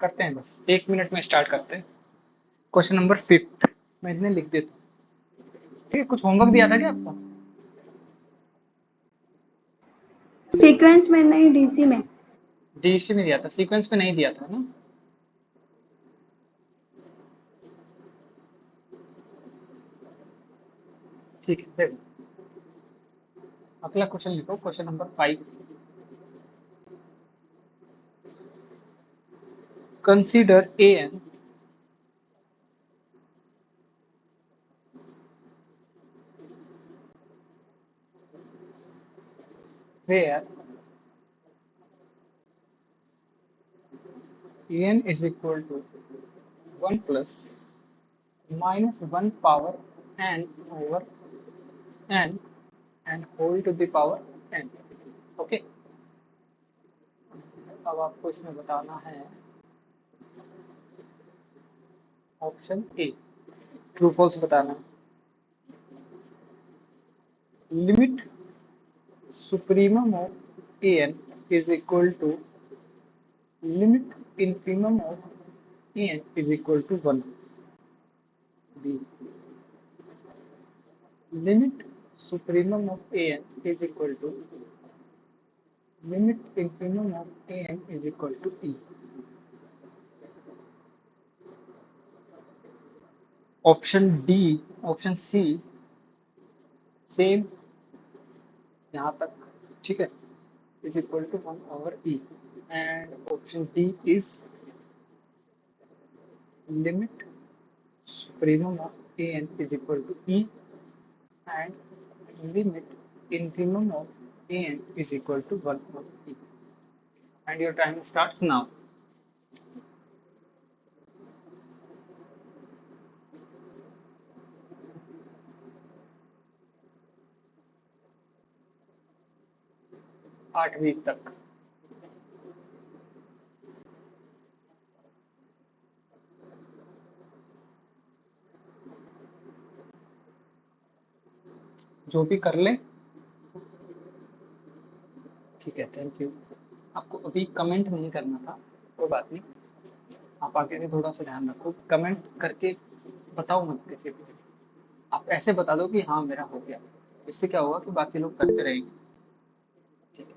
करते हैं, बस 1 मिनट में स्टार्ट करते हैं। क्वेश्चन नंबर 5 मैं इतने लिख देता हूँ। ठीक है, कुछ होमवर्क दिया था क्या आपको? सीक्वेंस में नहीं, डीसी में। डीसी में दिया था, सीक्वेंस में नहीं दिया था ना। ठीक है, देखो अगला क्वेश्चन लिखो, question number 5। Consider a n where n is equal to 1 plus minus 1 power n over n and whole to the power n। Okay, अब आपको इसमें बताना है ऑप्शन ए, ट्रू फॉल्स बताना है। Limit supremum of a n is equal to limit infimum of a n is equal to 1। B, limit supremum of an is equal to limit infimum of an is equal to e। Option d, option c same यहाँ तक, ठीक है, is equal to 1 over e, and option D is limit supremum of an is equal to e and limit infimum of an is equal to 1 over e। And your time starts now। 8:20 तक। जो भी कर ले, ठीक है, thank you. आपको अभी comment नहीं करना था, कोई बात नहीं, आप आगे से थोड़ा सा ध्यान रखो, कमेंट करके बताओ मत किसी को, आप ऐसे बता दो कि हाँ मेरा हो गया। इससे क्या होगा कि बाकी लोग करते रहेंगे। ठीक है,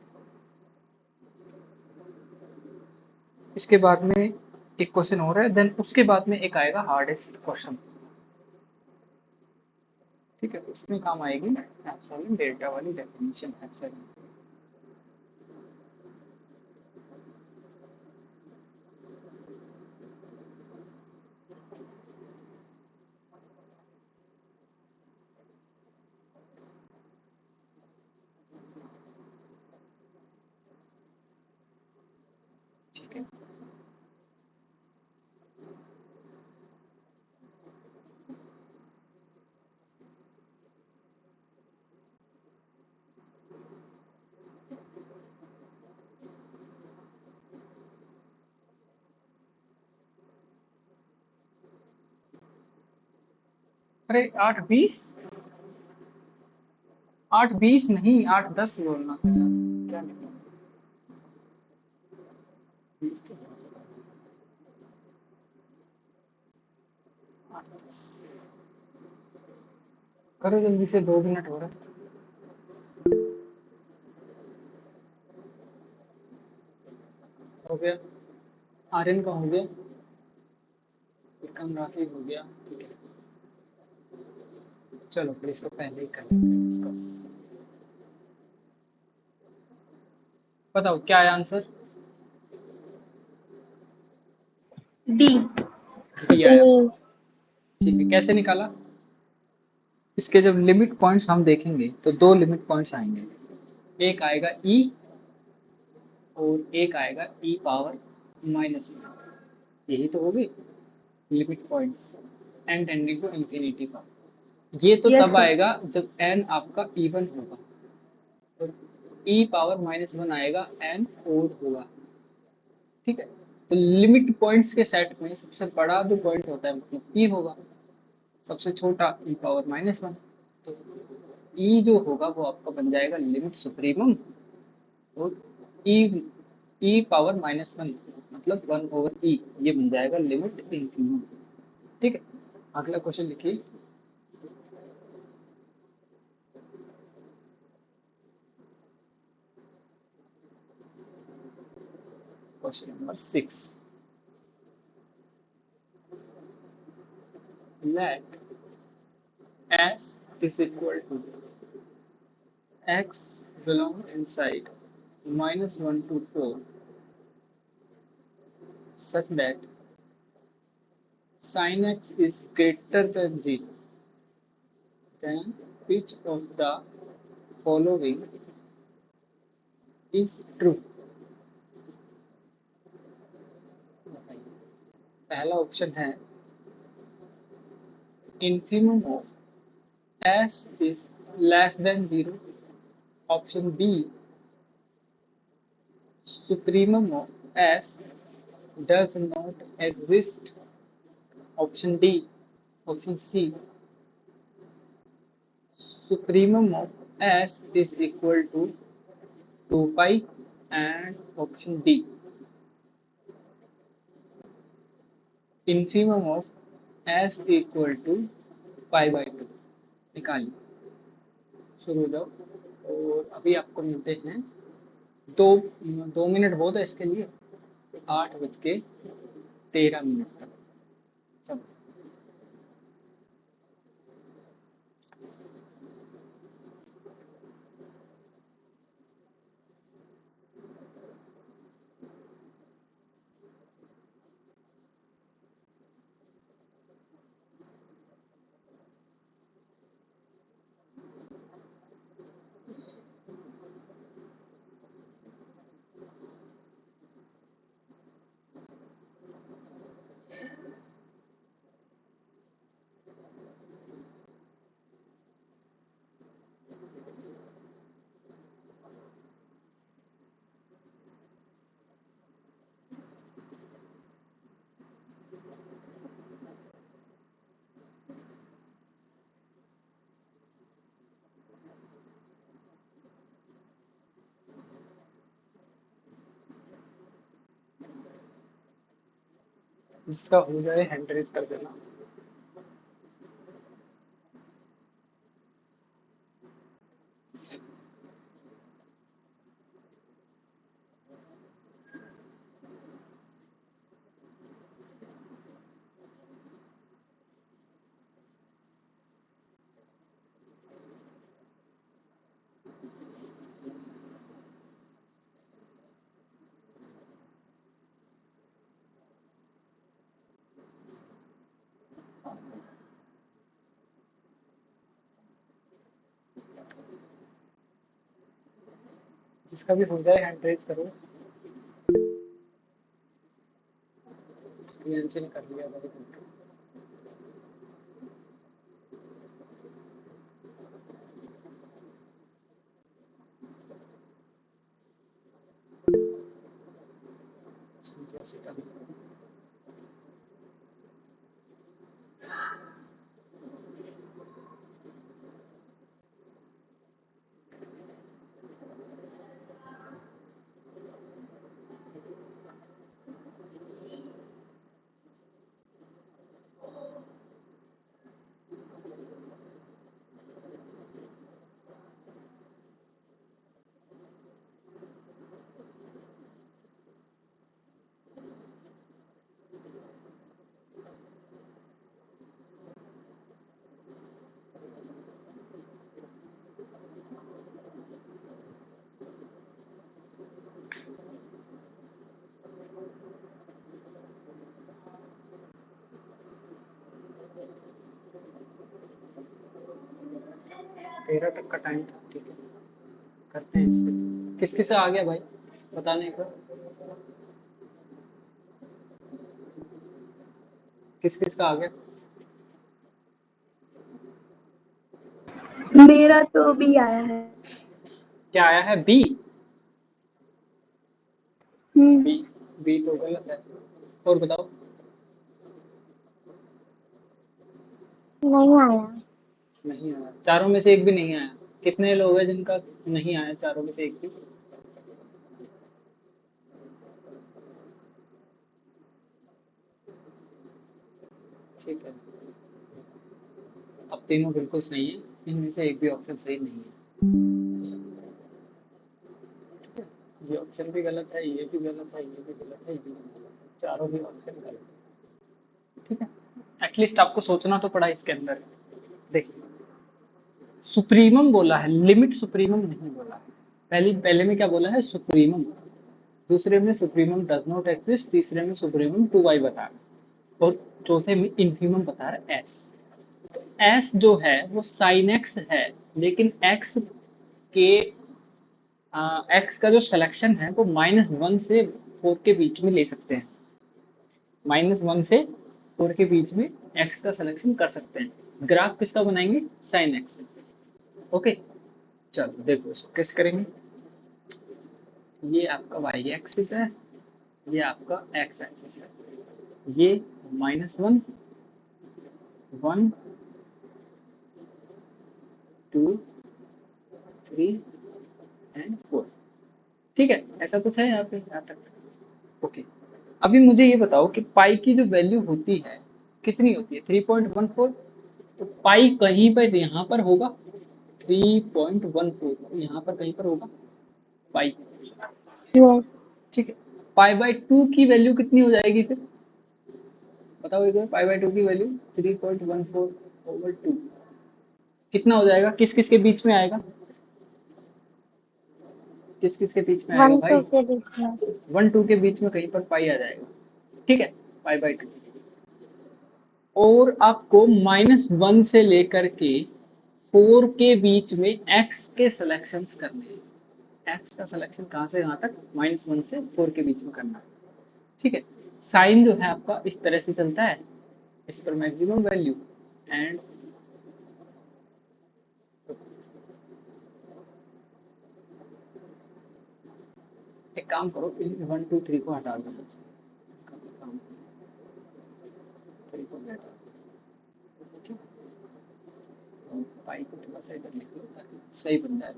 इसके बाद में एक क्वेश्चन हो रहा है, देन उसके बाद में एक आएगा हार्डेस्ट क्वेश्चन। ठीक है, तो उसमें काम आएगी एप्सिलॉन डेल्टा वाली डेफिनेशन एप्सिलॉन। ठीक है, अरे 8:20, 8:20 नहीं 8:10 बोलना था यार, क्या लिखा 20 तो 8:10। करो जल्दी से, 2 मिनट हो रहे हैं। हो गया, आर्यन का हो गया, विक्रम राठी हो गया। ठीक है, चलो फिर इसको पहले ही कर लेते हैं डिस्कस। बताओ क्या है आंसर? डी। डी आया। ठीक है, कैसे निकाला? इसके जब लिमिट पॉइंट्स हम देखेंगे तो दो लिमिट पॉइंट्स आएंगे, एक आएगा ई और एक आएगा ई पावर -1। यही तो होगी limit points n tending to infinity का। ये तो यस तब सर। आएगा जब एन आपका इवन होगा, और ई पावर -1 आएगा एन ओड होगा। ठीक है, तो लिमिट पॉइंट्स के सेट में सबसे बड़ा जो पॉइंट होता है मतलब ई होगा, सबसे छोटा ई पावर -1। तो ई जो होगा वो आपका बन जाएगा लिमिट सुप्रीमम, और ई ई पावर -1 मतलब मतलब 1/e, ये बन जाएगा लिमिट इन्फिनिमम। ठीक है, अगला क्वेश्चन लिखिए। Question number 6, let s is equal to x belong inside -1 to 4 such that sin x is greater than 0, then which of the following is true। पहला ऑप्शन है infimum of s is less than 0, option b supremum of s does not exist, option d, option c supremum of s is equal to 2 pi, and option D infimum of s equal to pi by 2। निकालिए, शुरू हो जाओ। और अभी आपको मिलते हैं 2 minute बहुत है इसके लिए, 8:13 तक। चलो, जिसका हो जाए हैंड रेज कर देना। जिसका भी हो जाए हैंड रेज करो। प्रियांशी ने कर लिया, वेरी गुड। तेरह तक का टाइम था, ठीक है, करते हैं इसको। किस किस आ गया भाई, बताने एक बार, किस किस का आ गया। मेरा तो भी आया है। क्या आया है? बी। हम्म, बी, बी तो गलत है। और बताओ। नहीं आया। नहीं आया, चारों में से एक भी नहीं आया। कितने लोग हैं जिनका नहीं आया चारों में से एक भी? ठीक है, अब तीनों बिल्कुल सही है, इनमें से एक भी ऑप्शन सही नहीं है। ठीक है, ये ऑप्शन भी गलत है, ये भी गलत है, ये भी गलत है, ये भी गलत है, चारों भी ऑप्शन गलत है। ठीक है, एटलीस्ट आपको सोचना तो पड़ा इसके अंदर। देखिए, सुप्रीमम बोला है, लिमिट सुप्रीमम नहीं बोला है। पहले में क्या बोला है? सुप्रीमम। दूसरे में सुप्रीमम डज नॉट एग्जिस्ट, तीसरे में सुप्रीमम 2y बता रहा है, और चौथे में इन्फीमम बता रहा है s। तो s जो है वो साइन x है, लेकिन x के x का जो सिलेक्शन है वो -1 से 4 के बीच में ले सकते हैं। -1 से 4 के बीच में x का सिलेक्शन कर सकते हैं। ग्राफ किसका बनाएंगे? Sign x। ओके, चलो देखो इसको कैसे करेंगे। ये आपका y एक्सिस है, ये आपका x एक्सिस है, ये -1, 1, 2, 3 एंड 4। ठीक है, ऐसा कुछ है यहाँ पे यहाँ तक? ओके, अभी मुझे ये बताओ कि पाई की जो वैल्यू होती है कितनी होती है? 3.14। तो पाई कहीं पर यहाँ पर होगा, 3.14 यहाँ पर कहीं पर होगा पाई। Yes. ठीक है, पाई बाय 2 की वैल्यू कितनी हो जाएगी फिर? बताओ एक बार, पाई बाय 2 की वैल्यू 3.14/2 कितना हो जाएगा? किस किस के बीच में आएगा? किस किस के बीच में आएगा 1 भाई? 2 के बीच में। 1 2 के बीच में कहीं पर पाई आ जाएगा। ठीक है, पाई बाय 2। और आपको -1 से लेकर के 4 के बीच में x के सिलेक्शंस करने हैं। x का सिलेक्शन कहाँ से कहाँ तक? -1 से 4 के बीच में करना है। ठीक है, साइन जो है आपका इस तरह से चलता है, इस पर मैक्सिमम वैल्यू एंड एक काम करो, 1 2 3 को हटा दो, 3 को हटा दो। ठीक, पाई को थोड़ा सा इधर लिख लो ताकि सही बन जाए।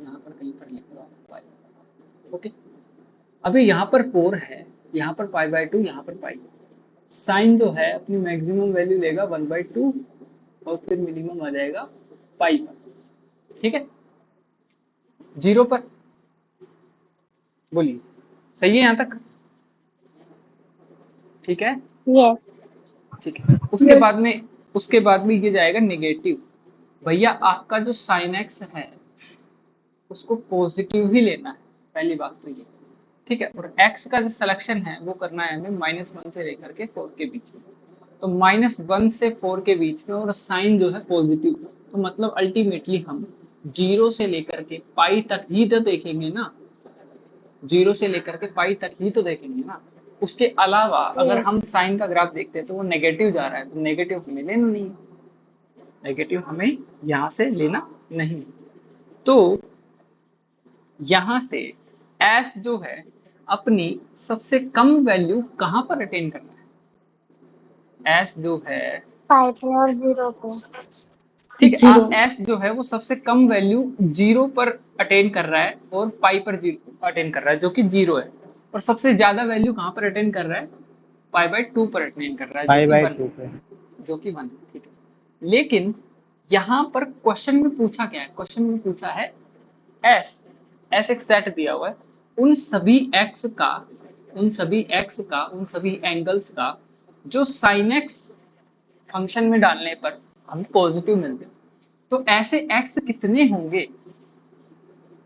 यहाँ पर कहीं पर लिख लो पाई। ओके, अभी यहाँ पर 4 है, यहाँ पर पाई बाय 2, यहाँ पर पाई। साइन जो है अपनी मैक्सिमम वैल्यू लेगा 1/2 और फिर मिनिमम आ जाएगा पाई पर। ठीक है, 0 पर। बोलिए, सही है यहाँ तक? ठीक है, Yes. ठीक है। उसके बाद में ये जाएगा नेगेटिव। भैया आपका जो साइन एक्स है उसको पॉजिटिव ही लेना है, पहली बात तो ये। ठीक है, और x का जो सिलेक्शन है वो करना है हमें -1 से लेकर के 4 के बीच में। तो -1 से 4 के बीच में, और साइन जो है पॉजिटिव, तो मतलब अल्टीमेटली हम 0 से लेकर के पाई तक ही तो देखेंगे ना। 0 से लेकर के पाई तक ही तो देखेंगे ना। उसके अलावा अगर Yes. हम साइन का ग्राफ देखते हैं तो वो नेगेटिव जा रहा है, तो नेगेटिव हमें लेना नहीं है, नेगेटिव हमें यहाँ से लेना नहीं। तो यहाँ से एस जो है अपनी सबसे कम वैल्यू कहाँ पर अटेन करना है? एस जो है, 5 पे और 0 पे। ठीक है, Zero. एस जो है वो सबसे कम वैल्यू 0 पर अटेन कर रहा है और पाई पर 0 अटेन कर रहा है जो कि 0 है, और सबसे ज्यादा वैल्यू कहाँ पर अटेन कर रहा है? पाई बाय 2 पर अटेन कर रहा है जो पाई कि बाय 1, 2 पे। जो कि 1। ठीक है, लेकिन यहाँ पर क्वेश्चन में पूछा क्या है? क्वेश्चन में पूछा है एस, एस एक सेट दिया हुआ है, उन सभी एक्स का, उन सभी एक्स का, उन सभी एंगल्स का जो साइन एक्स फंक्शन में डालने पर हमें पॉजिटिव मिलते हैं। तो ऐसे एक्स कितने होंगे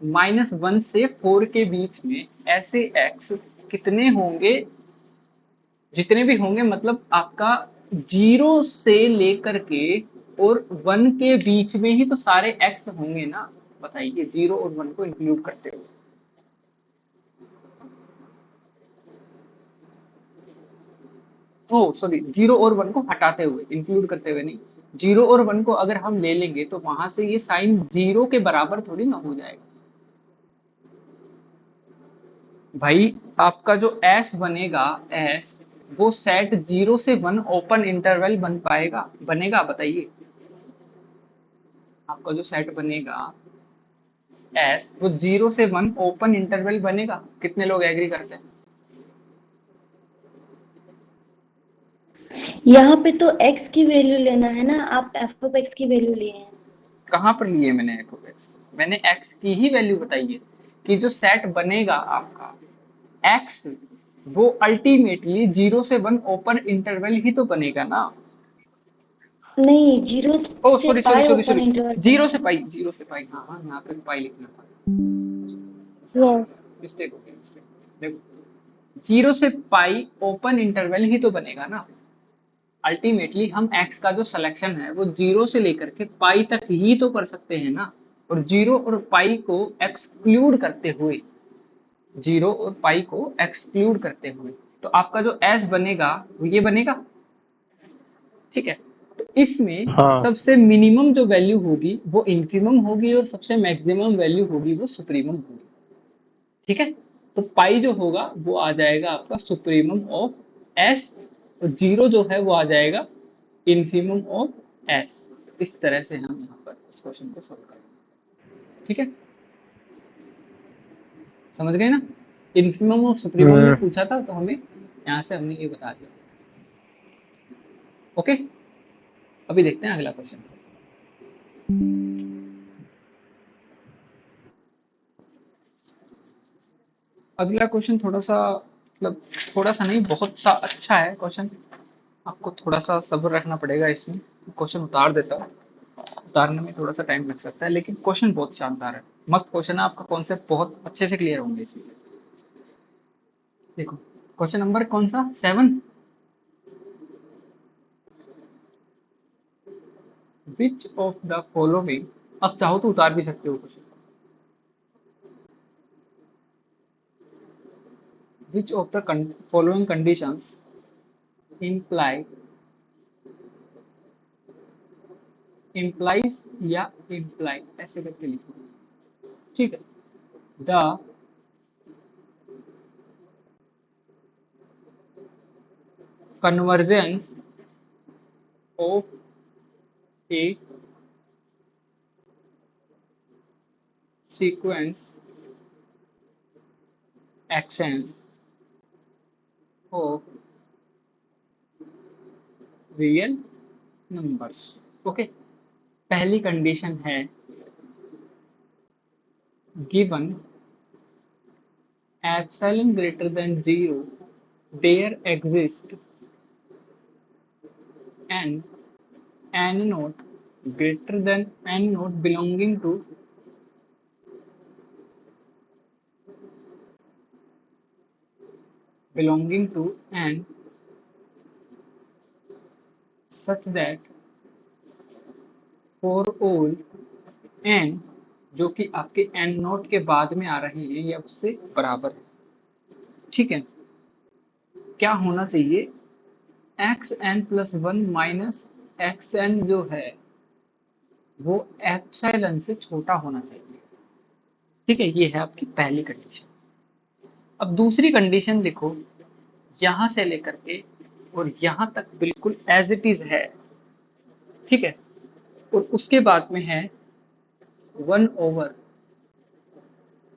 -1 से 4 के बीच में? ऐसे एक्स कितने होंगे? जितने भी होंगे मतलब आपका 0 से लेकर के और 1 के बीच में ही तो सारे एक्स होंगे ना। बताइए, 0 और 1 को इंक्लूड करते हुए। ओ सॉरी, 0 और 1 को हटाते हुए, इंक्लूड करते हुए नहीं। 0 और 1 को अगर हम ले लेंगे तो वहां से ये साइन 0 के बराबर थोड़ी ना हो जाएगा भाई। आपका जो एस बनेगा, एस वो सेट 0 से 1 ओपन इंटरवल बन पाएगा, बनेगा? बताइए, आपका जो सेट बनेगा एस वो 0 से 1 ओपन इंटरवल बनेगा? कितने लोग एग्री करते हैं? यहाँ पे तो x की वैल्यू लेना है ना, आप f ऑफ x की वैल्यू लिए हैं। कहाँ पर लिए मैंने f ऑफ x? मैंने x की ही वैल्यू बताई है कि जो सेट बनेगा आपका x, वो अल्टीमेटली 0 से 1 ओपन इंटरवल ही तो बनेगा ना। नहीं, 0 ओ से सॉरी सॉरी पाई सॉरी ओपन सॉरी, इंटरवल 0 से बनेगा। पाई, 0 से पाई, हाँ हाँ, यहाँ पे पाई लिखना था, yes, मिस्टेक हो गया, मिस्टेक। देखो 0 से पाई ओपन इंटरवल ही तो बनेगा ना। अल्टीमेटली हम x का जो सिलेक्शन है वो 0 से लेकर के पाई तक ही तो कर सकते हैं ना, और 0 और पाई को एक्सक्लूड करते हुए, 0 और पाई को एक्सक्लूड करते हुए, तो आपका जो s बनेगा वो ये बनेगा, ठीक है। तो इसमें हाँ सबसे मिनिमम जो वैल्यू होगी वो इन्फिमम होगी और सबसे मैक्सिमम वैल्यू होगी वो सुप्रीमम होगी, ठीक है। तो पाई जो होगा वो आ जाएगा आपका सुप्रीमम ऑफ एस, और 0 जो है वो आ जाएगा इन्फिमम ऑफ एस। इस तरह से हम यहाँ पर इस क्वेश्चन को सॉल्व करेंगे, ठीक है। समझ गए ना, इन्फिमम और सुप्रीमम में पूछा था तो हमें यहाँ से हमने ये बता दिया, ओके। अभी देखते हैं अगला क्वेश्चन। अगला क्वेश्चन थोड़ा सा, मतलब थोड़ा सा नहीं, बहुत सा अच्छा है क्वेश्चन। आपको थोड़ा सा सब्र रखना पड़ेगा इसमें। क्वेश्चन उतार देता हूँ, उतारने में थोड़ा सा टाइम लग सकता है, लेकिन क्वेश्चन बहुत शानदार है, मस्त क्वेश्चन है। आपका कॉन्सेप्ट बहुत अच्छे से क्लियर होंगे इसमें। देखो क्वेश्चन नंबर कौन सा, 7। विच ऑफ द फॉलोइंग, अब चाहो तो उतार भी सकते हो question. Which of the following conditions imply, implies या इम्प्लाई ऐसे करके लिखो, ठीक है। The convergence of a sequence xn of real numbers, okay. पहली कंडीशन है given epsilon greater than 0 there exist n naught greater than n naught belonging to n such that for all n जो कि आपके n note के बाद में आ रहे हैं या उससे बराबर है, ठीक है। क्या होना चाहिए, x n plus 1 minus x n जो है वो एप्सिलॉन से छोटा होना चाहिए, ठीक है। ये है आपकी पहली कंडीशन। अब दूसरी कंडीशन देखो, यहां से लेकर के और यहां तक बिल्कुल एज इट इज है, ठीक है। और उसके बाद में है 1 ओवर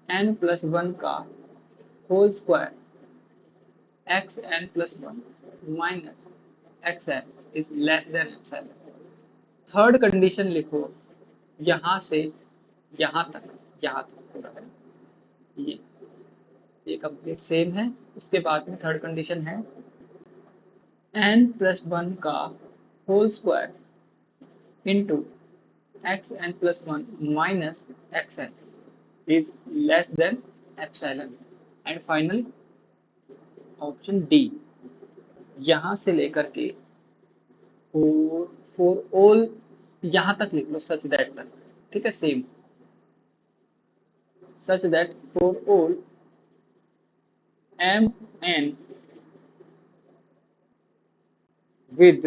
एन प्लस 1 का whole square x n plus 1 minus x n is less than epsilon. Third condition लिखो, यहां से यहां तक, यहां तक पूरा है ये कंप्लीट सेम है। उसके बाद में थर्ड कंडीशन है n प्लस 1 का whole square into x n plus 1 minus x n is less than epsilon. And final option d, यहां से लेकर के फॉर ऑल यहां तक लिख लो, सच दैट तक, ठीक है। Same such that for all m n with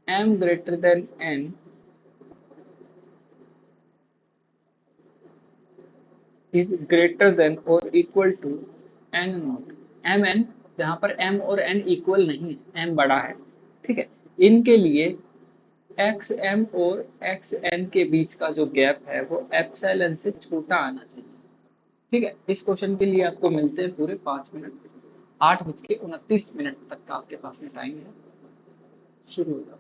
m greater than n is greater than or equal to n not m n, जहां पर m और n इक्वल नहीं है, m बड़ा है, ठीक है। इनके लिए एक्स एम और एक्स एन के बीच का जो गैप है वो एप्सिलॉन से छोटा आना चाहिए, ठीक है। इस क्वेश्चन के लिए आपको मिलते हैं पूरे 5 मिनट, 8:29 तक का आपके पास में टाइम है। शुरू हो जाओ।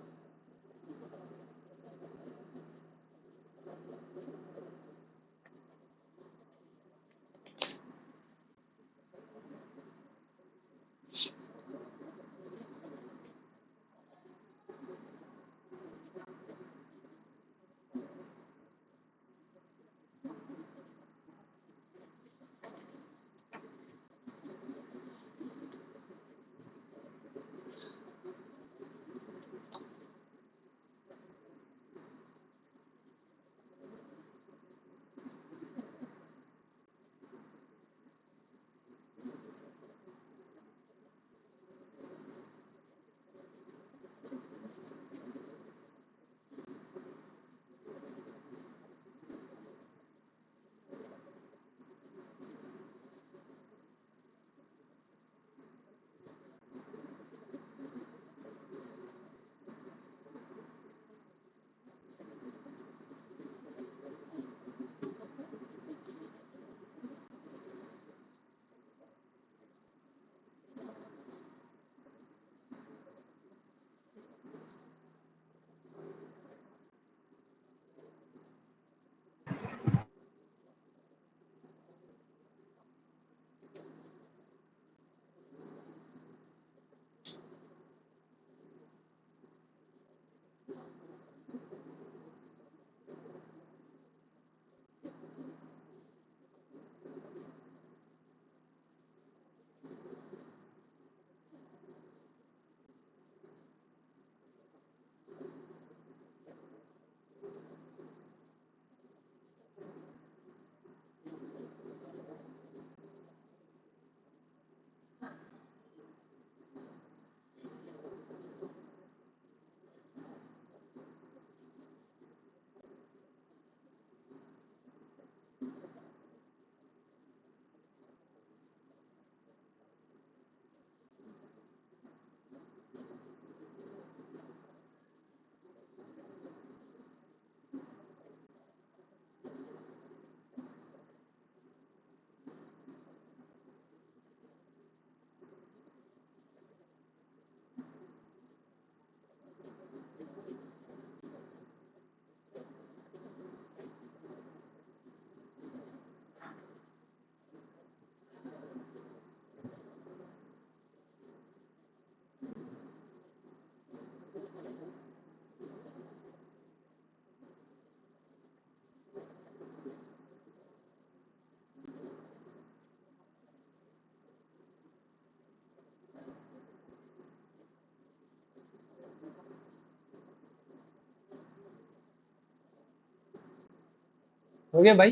हो गया भाई?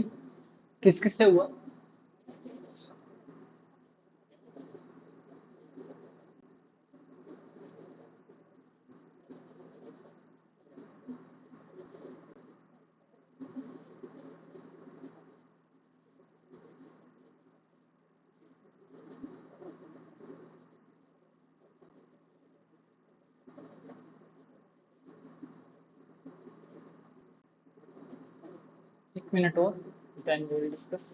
किस किस से हुआ? एक मिनट और, then we will discuss.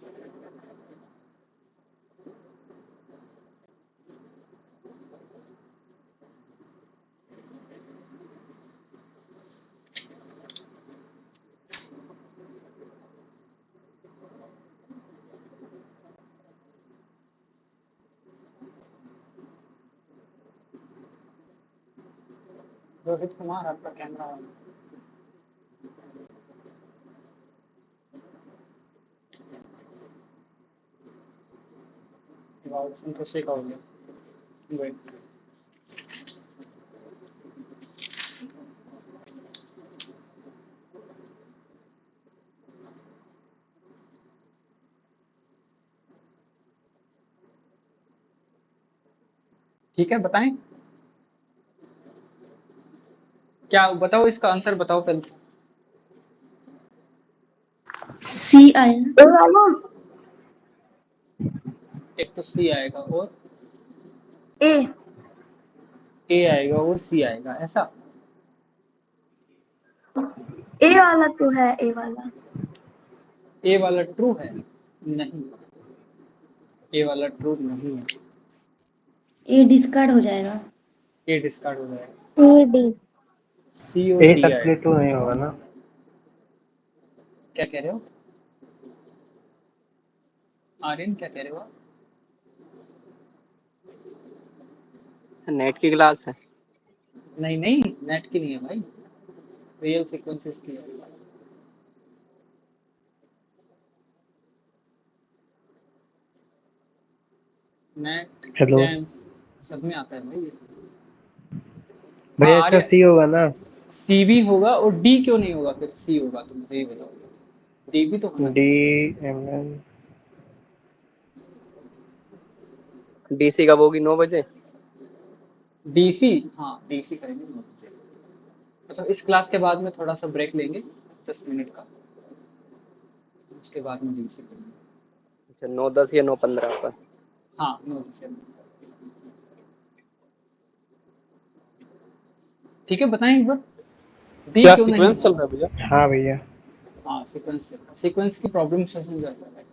Rohit Kumar, आपका कैमरा ऑन। वाओ, संतोषी का हो गया। वेट। ठीक है, बताएं क्या? बताओ इसका आंसर बताओ पहले। सी आया। ए वाला एक तो सी आएगा और ए ए आएगा और सी आएगा, ऐसा? ए वाला तो है, ए वाला। ए वाला ट्रू है? नहीं, ए वाला ट्रू नहीं है। ए डिस्कार्ड हो जाएगा। ए डिस्कार्ड हो जाएगा। सी डी सी और ए डी आएगा। सर्कुलेट नहीं होगा ना? क्या कह रहे हो आर्यन, क्या कह रहे हो आप? सर नेट की क्लास है। नहीं नहीं, नेट की नहीं है भाई, रियल सीक्वेंसेस की है। नेट हेलो जैम सब में आता है भाई ये। भैया, हाँ इसका आर्यन, सी होगा ना? सी भी होगा और डी क्यों नहीं होगा, फिर सी होगा, तुम मुझे ये बताओ। डी भी तो होना डी चाहिए। M N. डीसी कब होगी 9 बजे? डीसी, हाँ डीसी करेंगे 9 बजे। मतलब इस क्लास के बाद में थोड़ा सा ब्रेक लेंगे 10 मिनट का, उसके बाद में डीसी करेंगे। अच्छा 9:10 या 9:15 पर? हाँ 9 बजे। ठीक है, बताएं एक बार डी क्या क्यों नहीं सीक्वेंस चल होगा। रहा है भैया? हाँ भैया, हाँ सीक्वेंस की प्रॉब्लम से समझा जाता है।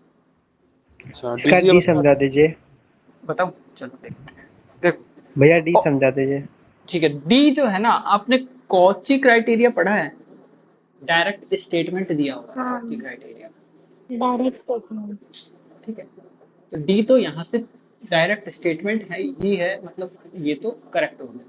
अच्छा इसका डीसी डी बता समझा दीजिए बताओ, चलो देखते हैं। देखो भैया, डी ओ, समझा दीजिए। ठीक है, डी जो है ना, आपने कॉची क्राइटेरिया पढ़ा है, डायरेक्ट स्टेटमेंट दिया हुआ है हाँ, कॉची क्राइटेरिया। Direct statement. ठीक है, तो डी तो यहाँ से डायरेक्ट स्टेटमेंट है ही है, मतलब ये तो करेक्ट हो गया।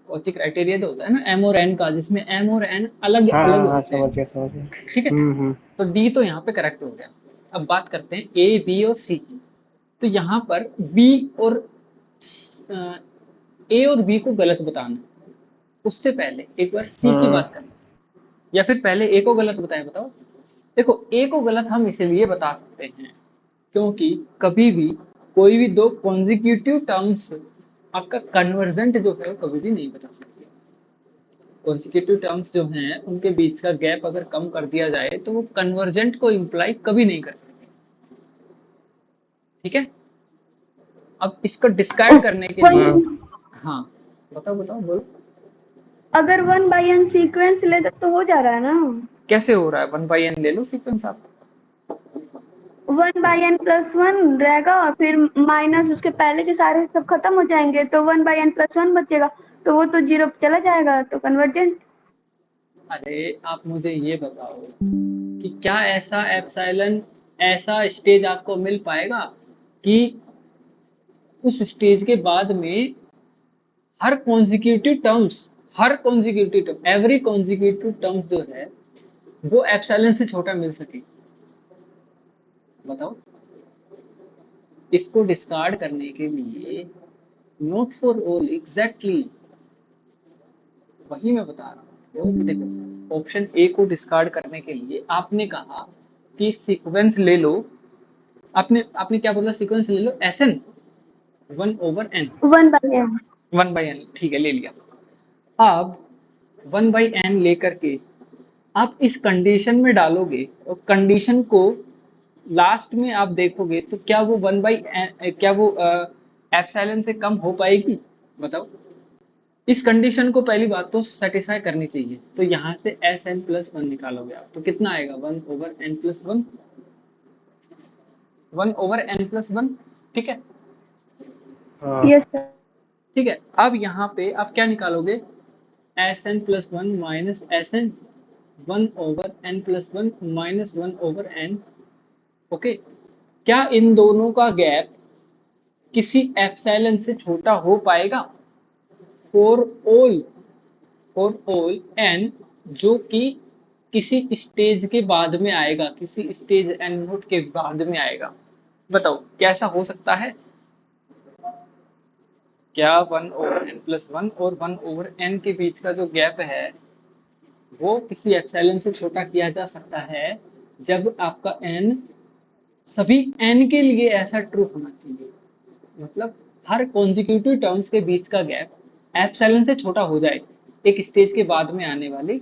कॉची क्राइटेरिया तो होता है ना एम और एन का, जिसमें एम और एन अलग हाँ अलग हाँ हाँ, होते हैं। समझ गया। ठीक है, हम्म। तो डी तो यहाँ पे करेक्ट हो गया। अब बात करते हैं ए बी और सी की। तो यहाँ पर बी और ए और बी को गलत बताना, उससे पहले एक बार सी की बात करते हैं, या फिर पहले ए को गलत बताएं, बताओ। देखो ए को गलत हम इसलिए बता सकते हैं क्योंकि कभी भी कोई भी दो कॉन्जिक्यूटिव टर्म्स आपका कन्वर्जेंट जो है वो कभी भी नहीं बता सकते। कॉन्जिक्यूटिव टर्म्स जो हैं उनके बीच का गैप अगर कम कर दिया जाए तो वो कन्वर्जेंट को इम्प्लाई कभी नहीं कर सकते। ठीक है, अब इसको डिस्कार्ड करने के लिए, वन, हाँ बताओ बताओ बोलो। अगर 1/n सीक्वेंस ले तो हो जा रहा है ना। कैसे हो रहा है, 1/n ले लो सीक्वेंस आप। 1/n + 1 रहेगा, फिर माइनस उसके पहले के सारे सब खत्म हो जाएंगे, तो 1/n + 1 बचेगा, तो वो तो 0 पे चला जाएगा, तो कन्वर्जेंट। अरे आप मुझे ये बताओ कि क्या ऐसा एप्सिलॉन, ऐसा स्टेज आपको मिल पाएगा कि उस स्टेज के बाद में हर consecutive term every consecutive term जो है वो एप्सिलॉन से छोटा मिल सके, बताओ। इसको डिस्कार्ड करने के लिए नोट फॉर ऑल एग्जैक्टली वही मैं बता रहा हूँ कि देखो ऑप्शन ए को डिस्कार्ड करने के लिए आपने कहा कि सीक्वेंस ले लो, आपने आपने क्या बोला, सीक्वेंस ले लो Sn 1/n। 1/n। 1/n ठीक है, ले लिया। अब 1/n लेकर के आप इस कंडीशन में डालोगे और कंडीशन को लास्ट में आप देखोगे तो क्या वो 1/n, क्या वो एप्सिलॉन से कम हो पाएगी, बताओ। इस कंडीशन को पहली बात तो सेटिस्फाई करनी चाहिए, तो यहाँ से Sn+1 निकालोगे आप तो कितना आएगा 1/n+1, 1/n+1। ठीक है, हाँ यस सर। ठीक है, अब यहाँ पे आप क्या निकालोगे, Sn+1 minus Sn, 1/n+1 minus 1/n। Okay, क्या इन दोनों का गैप किसी एप्सिलॉन से छोटा हो पाएगा फॉर ऑल n जो कि किसी स्टेज के बाद में आएगा, किसी स्टेज n0 के बाद में आएगा, बताओ क्या ऐसा हो सकता है। क्या 1/n+1 और 1/n के बीच का जो गैप है वो किसी एप्सिलॉन से छोटा किया जा सकता है, जब आपका n सभी n के लिए ऐसा ट्रू होना चाहिए, मतलब हर कॉन्जिक्यूटिव टर्म्स के बीच का गैप एप्सिलॉन से छोटा हो जाए एक स्टेज के बाद में आने वाली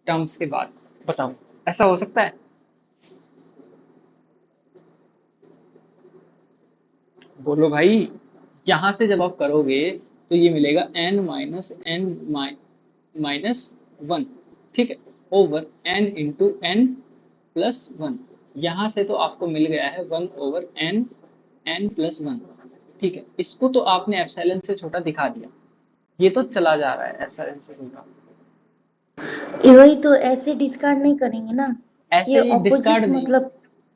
टर्म्स के बाद, बताओ ऐसा हो सकता है। बोलो भाई, यहां से जब आप करोगे तो ये मिलेगा n माइनस n माइनस 1, ठीक है, ओवर n इंटू n+1। यहां से तो आपको मिल गया है 1/n n+1। ठीक है, इसको तो आपने एप्सिलॉन से छोटा दिखा दिया, ये तो चला जा रहा है एप्सिलॉन से छोटा, वही तो, ऐसे डिस्कार्ड नहीं करेंगे ना, ऐसे ये ही डिस्कार्ड ऑपोजिट नहीं, मतलब।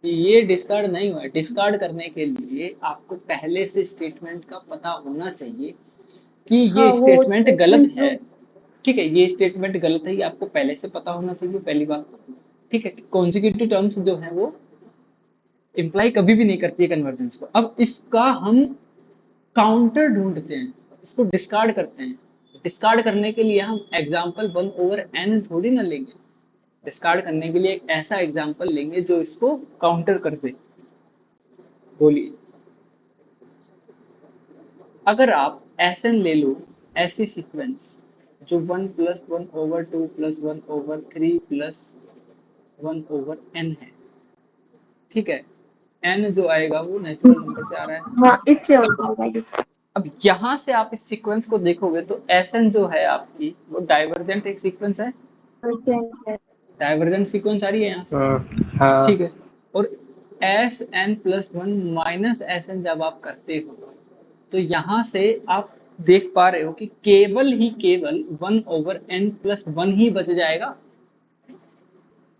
ये डिस्कार्ड नहीं हुआ। डिस्कार्ड करने के लिए आपको पहले से स्टेटमेंट का पता होना चाहिए कि हाँ, ये वो स्टेटमेंट गलत स्टेटमेंट है। जो, ठीक है, ये स्टेटमेंट गलत है, ये आपको पहले से पता होना चाहिए, पहली बात। ठीक है, कॉन्जिक्यूटिव टर्म्स जो है वो इम्प्लाई कभी भी नहीं करती है कन्वर्जेंस को। अब इसका हम काउंटर ढूंढते हैं, इसको डिस्कार्ड करते हैं। डिस्कार्ड करने के लिए हम एग्जाम्पल 1/n थोड़ी ना लेंगे, डिस्कार्ड करने के लिए एक ऐसा एग्जाम्पल लेंगे जो इसको काउंटर कर दे। बोलिए, अगर आप Sn ले लो, ऐसी सीक्वेंस जो 1 + 1/2 + 1/3 + 1/n है, ठीक है, n जो आएगा वो नेचुरल नंबर से आ रहा है। हाँ, इससे हो जाएगा ये। अब यहाँ से आप इस सीक्वेंस को देखोगे तो Sn जो है आपकी वो डाइवर्जेंट एक सीक्वेंस है, डाइवर्जेंट सीक्वेंस आ रही है यहाँ से, हाँ ठीक है। और Sn+1 - Sn जब आप करते हो तो यहाँ से आप देख पा रहे हो कि केवल 1/n+1 ही बच जाएगा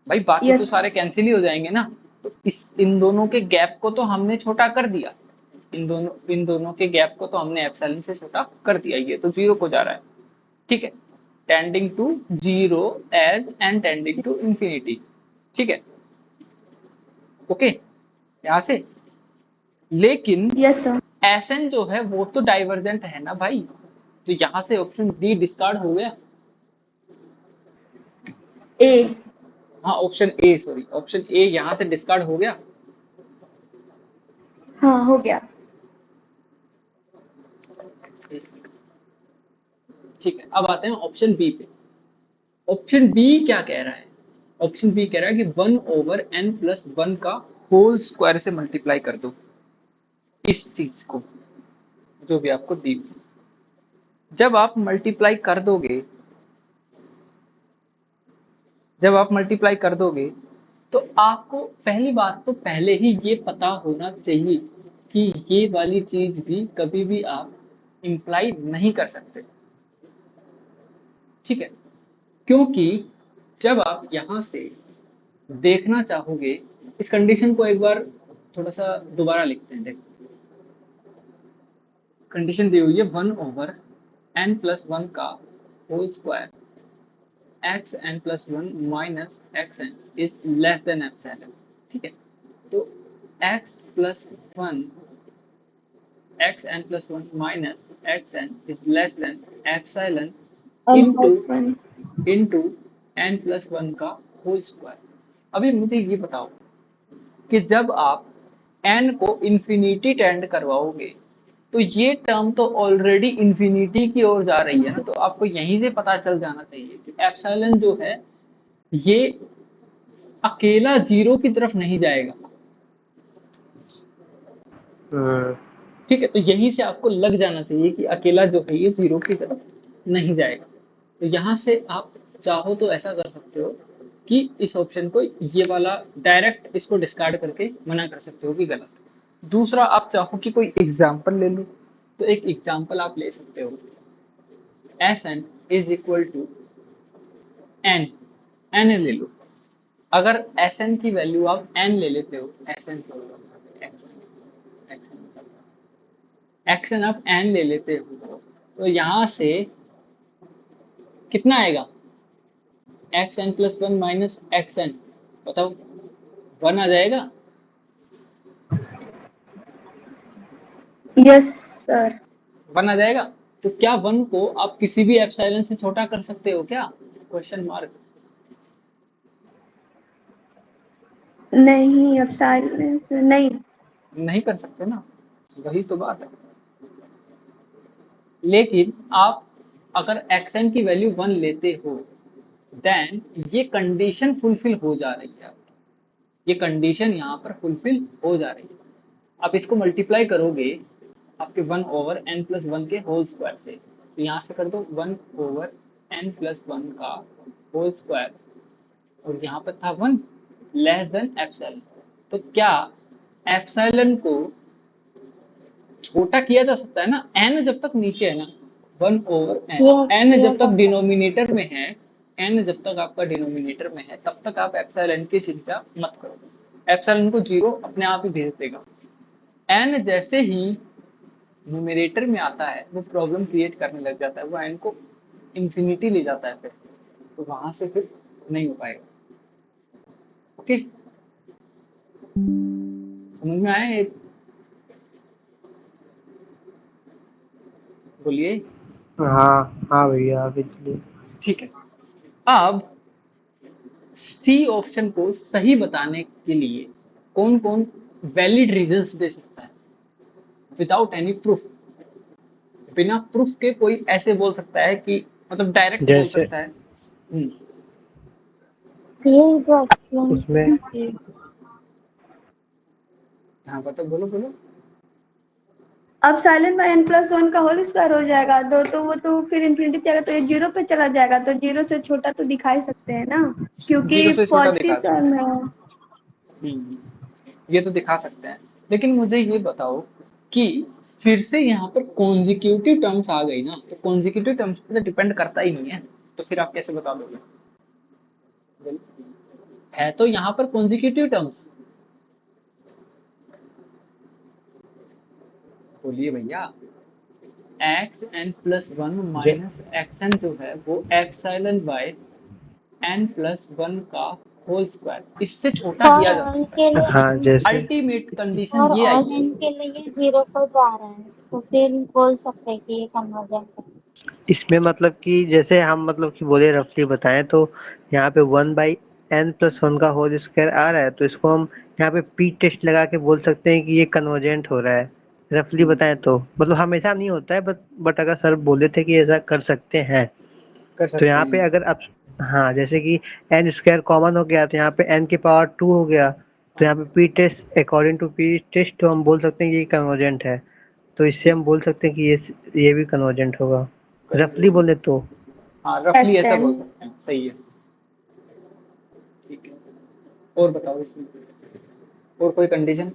भाई, बाकी तो यस। सारे कैंसिल ही हो जाएंगे ना। तो इन दोनों के गैप को तो हमने छोटा कर दिया, इन दोनों के गैप को तो हमने एप्सिलॉन से छोटा कर दिया, ये तो 0 को जा रहा है। ठीक है, tending to 0 as n tending to infinity. ठीक है, ओके, यहाँ से। लेकिन यस सर। Sn जो है वो तो डाइवर्जेंट है ना भाई, तो यहाँ से ऑप्शन डी डिस्कार्ड हो गया। ए। हाँ, option A, sorry, option A यहाँ से डिस्कार्ड हो गया। हाँ, हो गया। ठीक है, अब आते हैं ऑप्शन बी पे। ऑप्शन बी क्या कह रहा है? ऑप्शन बी कह रहा है कि 1/n+1 का होल स्क्वायर से मल्टीप्लाई कर दो इस चीज को, जो भी आपको दी हुई। जब आप मल्टीप्लाई कर दोगे, जब आप मल्टीप्लाई कर दोगे तो आपको पहली बात तो पहले ही ये पता होना चाहिए कि ये वाली चीज भी कभी भी आप इम्प्लाई नहीं कर सकते। ठीक है, क्योंकि जब आप यहाँ से देखना चाहोगे, इस कंडीशन को एक बार थोड़ा सा दोबारा लिखते हैं। देखो, कंडीशन दी हुई है 1/n+1 का whole square xn+1 - xn is less than epsilon. ठीक है, तो xn+1 xn is less than epsilon into n+1 का होल स्क्वायर। अभी मुझे ये बताओ कि जब आप n को इन्फिनिटी टेंड करवाओगे तो ये टर्म तो ऑलरेडी इन्फिनिटी की ओर जा रही है ना, तो आपको यहीं से पता चल जाना चाहिए कि एप्सिलॉन जो है ये अकेला 0 की तरफ नहीं जाएगा। ठीक है, तो यहीं से आपको लग जाना चाहिए कि अकेला जो है ये 0 की तरफ नहीं जाएगा। तो यहाँ से आप चाहो तो ऐसा कर सकते हो कि इस ऑप्शन को, ये वाला डायरेक्ट इसको डिस्कार्ड करके मना कर सकते हो कि गलत। दूसरा, आप चाहो कि कोई एग्जाम्पल ले लो, तो एक एग्जाम्पल आप ले सकते हो। Sn is equal to n, n ले लो। अगर Sn की वैल्यू आप n ले लेते हो, Sn आप n ले लेते हो, तो यहाँ से कितना आएगा? xn+1 - xn, बताओ, 1 आ जाएगा। Yes sir. 1 आ जाएगा। तो क्या 1 को आप किसी भी एप्सिलॉन से छोटा कर सकते हो क्या? Question mark. नहीं, अब साइलेंस नहीं। नहीं कर सकते ना, वही तो बात है। लेकिन आप अगर xn की वैल्यू 1 लेते हो, देन ये कंडीशन फुलफिल हो जा रही है आपकी, ये कंडीशन यहाँ पर फुलफिल हो जा रही है। आप इसको मल्टीप्लाई करोगे आपके 1/n+1 के होल स्क्वायर से, तो यहाँ से कर दो 1/n+1 का होल स्क्वायर, और यहाँ पर था 1 लेस देन एप्सिलॉन। तो क्या एप्सिलॉन को छोटा किया जा सकता है ना? n जब तक नीचे है ना, 1 ओवर n। Yes, n जब yes, तक sir. डिनोमिनेटर में है, n जब तक आपका डिनोमिनेटर में है तब तक आप एप्सिलॉन की चिंता मत करो, एप्सिलॉन को 0 अपने आप ही भेज देगा। n जैसे ही न्यूमरेटर में आता है वो प्रॉब्लम क्रिएट करने लग जाता है, वो n को इंफिनिटी ले जाता है फिर, तो वहां से फिर नहीं हो पाएगा। ओके, समझ में आया ये? बोलिए। हाँ हाँ भैया अभी चलिए। ठीक है, अब सी ऑप्शन को सही बताने के लिए कौन कौन वैलिड रीजंस दे सकता है विदाउट एनी प्रूफ, बिना प्रूफ के कोई ऐसे बोल सकता है कि मतलब डायरेक्ट बोल जैसे सकता है। ये जो एक्सप्लेन उसमें हाँ बता, बोलो बोलो। अब साइलेंट बाय n प्लस 1 का होल स्क्वायर हो जाएगा तो वो तो फिर इंफिनिटी जाएगा तो ये 0 पे चला जाएगा, तो 0 से छोटा तो दिखा ही सकते हैं ना, क्योंकि 0 से छोटा पॉजिटिव दिखा टर्म है। ये तो दिखा सकते हैं, लेकिन मुझे ये बताओ कि फिर से यहाँ पर कॉन्जिक्यूटिव टर्म्स आ गई ना, तो कॉन्जिक्यूटिव टर्म्स पे तो डिपेंड करता ही नहीं है, तो फिर आप कैसे बता दोगे? है तो यहाँ पर कॉन्जिक्यूटिव टर्म्स, बोलिए भैया। X n plus 1 minus x n जो है वो एप्सिलॉन बाय एन प्लस 1 का होल स्क्वायर, इससे छोटा और किया जा ऑल सकता के है। लिए हाँ जैसे अल्टीमेट कंडीशन और ये आई ऑल है। एन के लिए 0 पर जा रहा है, तो फिर बोल सकते हैं कि ये कन्वर्जेंट है। इसमें मतलब कि जैसे हम मतलब कि बोले रफली बताएं तो यहाँ पे 1/n+1 का होल स्क्वायर आ रहा है, तो इसको हम यहाँ पे पी टेस्ट लगा के बोल सकते हैं कि ये कन्वर्जेंट हो रहा है। रफली बताएं तो मतलब हमेशा नहीं होता है, बट अगर सर बोले थे कि ऐसा कर सकते हैं, कर तो सकते यहाँ पे हैं। अगर अब हाँ जैसे कि n स्क्वायर कॉमन हो गया तो यहाँ पे n की पावर 2 हो गया, तो यहाँ पे p test according to p test तो हम बोल सकते हैं कि ये कन्वर्जेंट है, तो इससे हम बोल सकते हैं कि ये भी कन्वर्जेंट होगा रफली बोले तो। हाँ रफली टेस्ट ऐसा बोल 10 सकते हैं, सही है। ठीक है, और बताओ इसमें और कोई कंडीशन?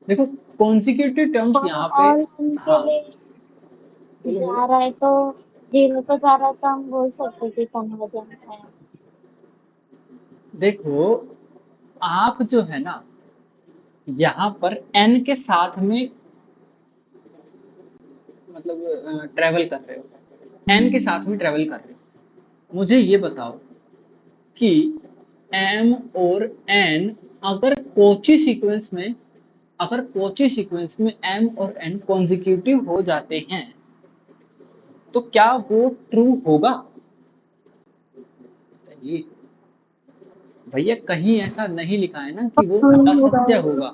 देखो कॉन्जिक्यूटिव टर्म्स और यहाँ पे, ऑल एन के हाँ लिए बोलो जा बोलो। रहा है तो 0 पर जा रहा है, तो हम बोल सकते हैं कि कन्वर्जेंट है। देखो आप जो है ना यहाँ पर n के साथ में मतलब ट्रेवल कर रहे हो, n के साथ में ट्रेवल कर रहे हो। मुझे ये बताओ कि m और n अगर कोची सीक्वेंस में, m और n कॉन्जिक्यूटिव हो जाते हैं तो क्या वो ट्रू होगा? ये भैया कहीं ऐसा नहीं लिखा है ना कि वो असत्य होगा।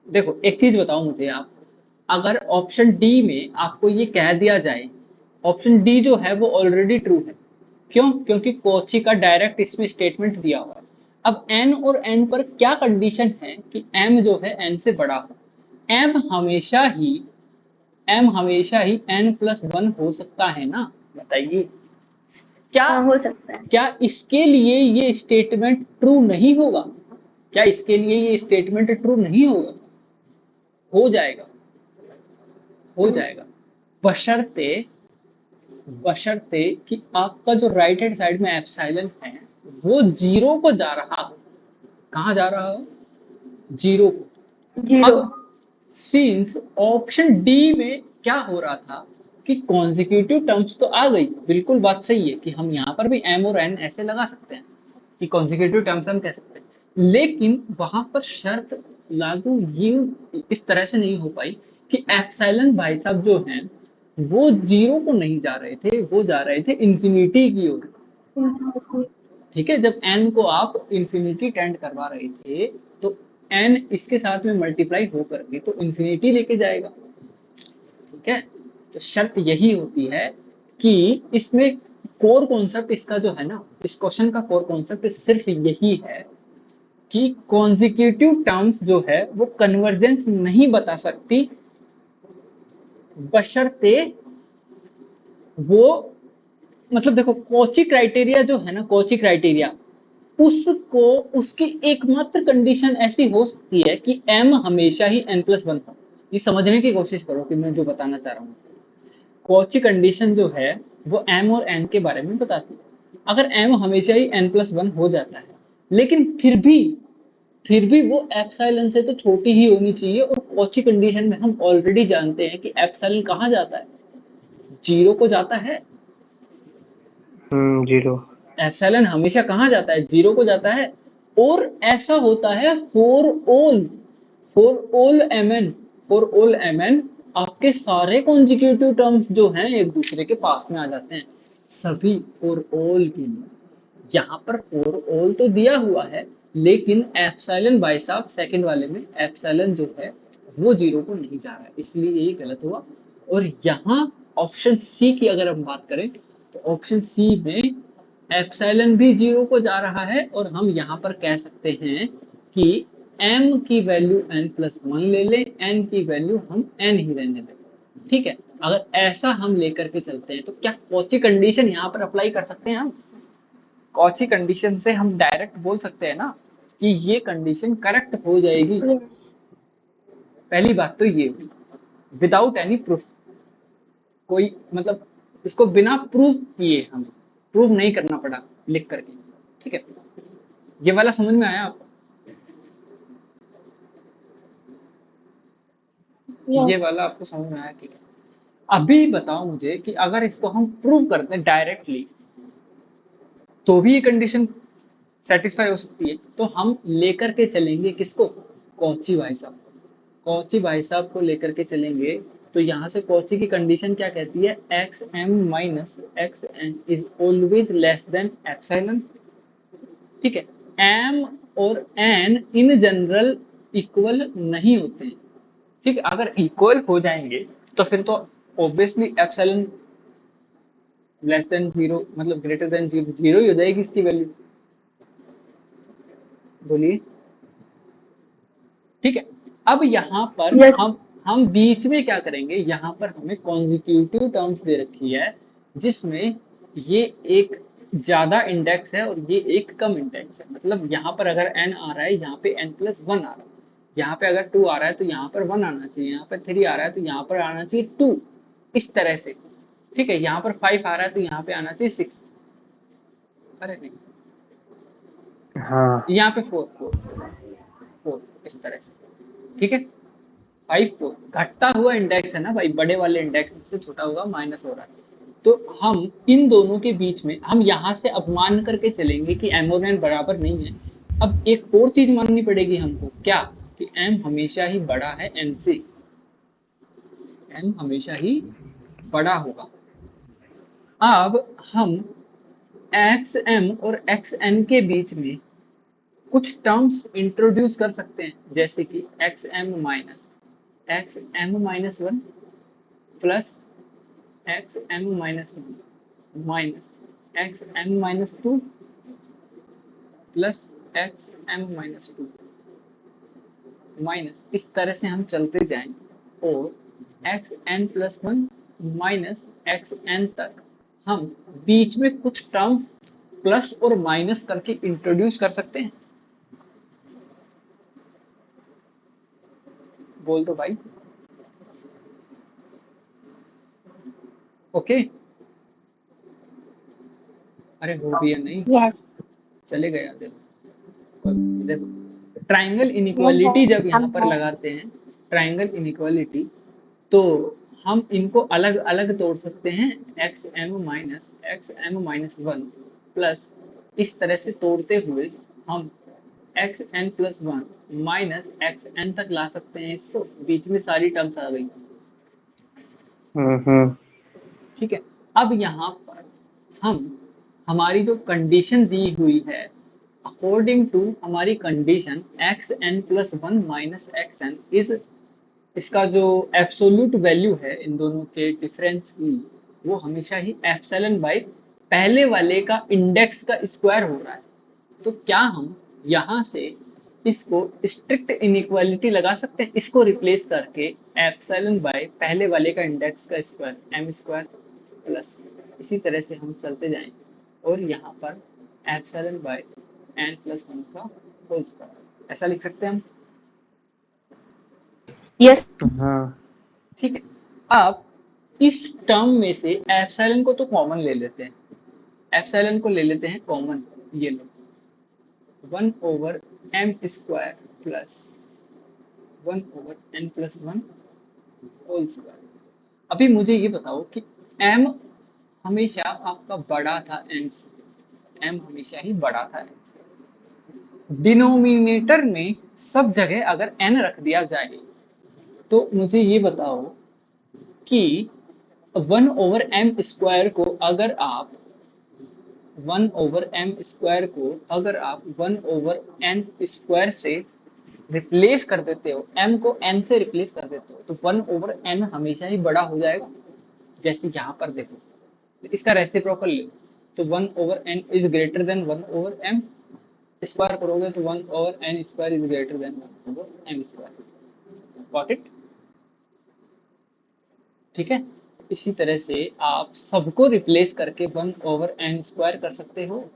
देखो एक चीज बताओ मुझे आप, अगर ऑप्शन डी में आपको ये कह दिया जाए, ऑप्शन डी जो है वो ऑलरेडी ट्रू है, क्यों? क्योंकि कोची का डायरेक्ट इसमें स्टेटमेंट दिया हुआ है। अब n और n पर क्या कंडीशन है कि m जो है n से बड़ा हो, m हमेशा ही n+1 हो सकता है ना, बताइए। क्या हाँ हो सकता है। क्या इसके लिए ये स्टेटमेंट ट्रू नहीं होगा? क्या इसके लिए ये स्टेटमेंट ट्रू नहीं होगा? हो जाएगा, हो जाएगा, बशर्ते बशर्ते कि आपका जो राइट हैंड साइड में एप्सिलॉन है वो 0 को जा रहा हो। कहाँ जा रहा हो? 0 को। 0 अब सिंस ऑप्शन डी में क्या हो रहा था कि कॉन्जिक्यूटिव टर्म्स तो आ गई, बिल्कुल बात सही है कि हम यहाँ पर भी m और n ऐसे लगा सकते हैं कि कॉन्जिक्यूटिव टर्म्स हम कह सकते हैं, लेकिन वहां पर शर्त लागू ये इस तरह से नहीं हो पाई कि एप्सिलॉन भाई साहब जो हैं वो 0 को नहीं जा रहे थे, वो जा रहे थे इंफिनिटी की ओर। ठीक है, जब n को आप इंफिनिटी टेंड करवा रहे थे तो n इसके साथ में मल्टीप्लाई होकर के तो इंफिनिटी लेके जाएगा। ठीक है, तो शर्त यही होती है कि इसमें कोर कॉन्सेप्ट इसका जो है ना, इस क्वेश्चन का कोर कॉन्सेप्ट सिर्फ यही है कि कॉन्जिक्यूटिव टर्म्स जो है वो कन्वर्जेंस नहीं बता सकती, बशर्ते वो मतलब देखो कॉची क्राइटेरिया जो है ना, कॉची क्राइटेरिया उसको उसकी एकमात्र कंडीशन ऐसी हो सकती है कि m हमेशा ही n+1 हो। ये समझने की कोशिश करो कि मैं जो बताना चाह रहा हूँ। कौची कंडीशन जो है वो m और n के बारे में बताती है। अगर m हमेशा ही n+1 हो जाता है, लेकिन फिर भी वो एप्सिलॉन से तो छोटी ही होनी चाहिए, और कौची कंडीशन में हम ऑलरेडी जानते हैं कि एप्सिलॉन कहाँ जाता है, 0 को जाता है। 0। एप्सिलॉन हमेशा कहाँ जाता है, 0 को जाता है। और ऐसा होता है फॉर ऑल mn आपके सारे कॉन्जिक्यूटिव टर्म्स जो हैं एक दूसरे के पास में आ जाते हैं, सभी फॉर ऑल के लिए। यहाँ पर फॉर ऑल तो दिया हुआ है, लेकिन एप्सिलॉन भाई साहब सेकंड वाले में एप्सिलॉन जो है वो 0 को नहीं जा रहा है, इसलिए ये गलत हुआ। और यहाँ ऑप्शन सी की अगर हम बात करें तो ऑप्शन सी में एप्सिलॉन भी 0 को जा रहा है, और हम यहाँ पर कह सकते हैं कि m की वैल्यू n+1 ले लें, n की वैल्यू हम n ही रहने दें। ठीक है, अगर ऐसा हम लेकर के चलते हैं तो क्या कौची कंडीशन यहाँ पर अप्लाई कर सकते हैं हम? कौची कंडीशन से हम डायरेक्ट बोल सकते हैं ना कि ये कंडीशन करेक्ट हो जाएगी। Yes. पहली बात तो ये हुई विदाउट एनी प्रूफ, कोई मतलब इसको बिना प्रूफ किए हमें प्रूव नहीं करना पड़ा लिख करके। ठीक है, ये वाला समझ में आया आपको? ये Yes. वाला आपको समझ में आया? ठीक है, अभी बताओ मुझे कि अगर इसको हम प्रूव करते हैं डायरेक्टली तो भी ये कंडीशन सेटिस्फाई हो सकती है। तो हम लेकर के चलेंगे किसको? कौची भाई साहब को। कौची भाई साहब को लेकर के चलेंगे तो यहाँ से कौची की कंडीशन क्या कहती है? xm minus xn is always less than epsilon. ठीक है, m और n इन जनरल इक्वल नहीं होते हैं। ठीक है, अगर इक्वल हो जाएंगे तो फिर तो ऑब्वियसली एप्सिलॉन लेस देन 0 मतलब ग्रेटर देन 0 ही हो जाएगी इसकी वैल्यू। बोलिए। ठीक है, अब यहाँ पर Yes. हम बीच में क्या करेंगे? यहाँ पर हमें कॉन्जिक्यूटिव टर्म्स दे रखी है जिसमें ये एक ज्यादा इंडेक्स है और ये एक कम इंडेक्स है। मतलब यहाँ पर अगर n आ रहा है, यहाँ पे n+1 आ रहा है। यहाँ पे अगर 2 आ रहा है तो यहाँ पर 1 आना चाहिए, यहाँ पर 3 आ रहा है तो यहाँ पर आना चाहिए 2, इस तरह से। ठीक है, यहाँ पर 5 आ रहा है तो यहाँ पे आना चाहिए 6। अरे नहीं, हाँ। यहाँ पे 4 इस तरह से। ठीक है, 5 4 घटता हुआ इंडेक्स है ना भाई, बड़े वाले इंडेक्स से छोटा हुआ माइनस हो रहा है। तो हम इन दोनों के बीच में हम यहाँ से अब मान करके चलेंगे कि m और n बराबर नहीं है। अब एक और चीज माननी पड़ेगी हमको, क्या? कि m हमेशा ही बड़ा है n से, m हमेशा ही बड़ा होगा। अब हम xm और xn के बीच में कुछ टर्म्स इंट्रोड्यूस कर सकते हैं, जैसे कि xm minus 1 plus xm minus 1 minus xm minus 2 plus xm minus 2 minus, इस तरह से हम चलते जाएंगे और xn+1 माइनस xn तक हम बीच में कुछ टर्म प्लस और माइनस करके इंट्रोड्यूस कर सकते हैं। बोल दो भाई। ओके, अरे हो भी है नहीं, Yes. चले गया। देखो ट्राइंगल इनइक्वालिटी जब यहाँ पर हम लगाते हैं, ट्राइंगल इनइक्वालिटी, तो हम इनको अलग अलग तोड़ सकते हैं। xm माइनस 1 प्लस, इस तरह से तोड़ते हुए हम xn+1 माइनस xn तक ला सकते हैं इसको। बीच में सारी टर्म्स आ गई। ठीक है, अब यहाँ पर हम हमारी जो कंडीशन दी हुई है, अकॉर्डिंग टू हमारी condition xn+1 minus xn is, इसका जो एब्सोल्यूट वैल्यू है इन दोनों के डिफरेंस की, वो हमेशा ही एप्सिलॉन बाय पहले वाले का इंडेक्स का स्क्वायर हो रहा है। तो क्या हम यहाँ से इसको स्ट्रिक्ट इनइक्वालिटी लगा सकते हैं, इसको रिप्लेस करके एप्सिलॉन बाय पहले वाले का इंडेक्स का स्क्वायर m² प्लस, इसी तरह से हम चलते जाएं और यहाँ पर एप्सिलॉन बाय n+1 का होल स्क्वायर, ऐसा लिख सकते हैं हम। यस। हाँ ठीक है, अब इस टर्म में से एप्सिलॉन को तो कॉमन ले लेते हैं, एप्सिलॉन को ले लेते हैं कॉमन, ये लो 1/m² plus 1/n+1 whole square. अभी मुझे ये बताओ कि m हमेशा आपका बड़ा था n से, m हमेशा ही बड़ा था n से। डिनोमिनेटर में सब जगह अगर n रख दिया जाए तो मुझे ये बताओ कि 1/m² को अगर आप 1/m² को अगर आप 1/n² से रिप्लेस कर देते हो, m को n से रिप्लेस कर देते हो, तो 1/n हमेशा ही बड़ा हो जाएगा। जैसे यहाँ पर देखो, इसका रेसिप्रोकल ले, तो 1/n is greater then 1/m, square करोगे तो 1/n² is greater then 1/m²। Got it? ठीक है, इसी तरह से आप सबको रिप्लेस करके 1/n² कर सकते हो।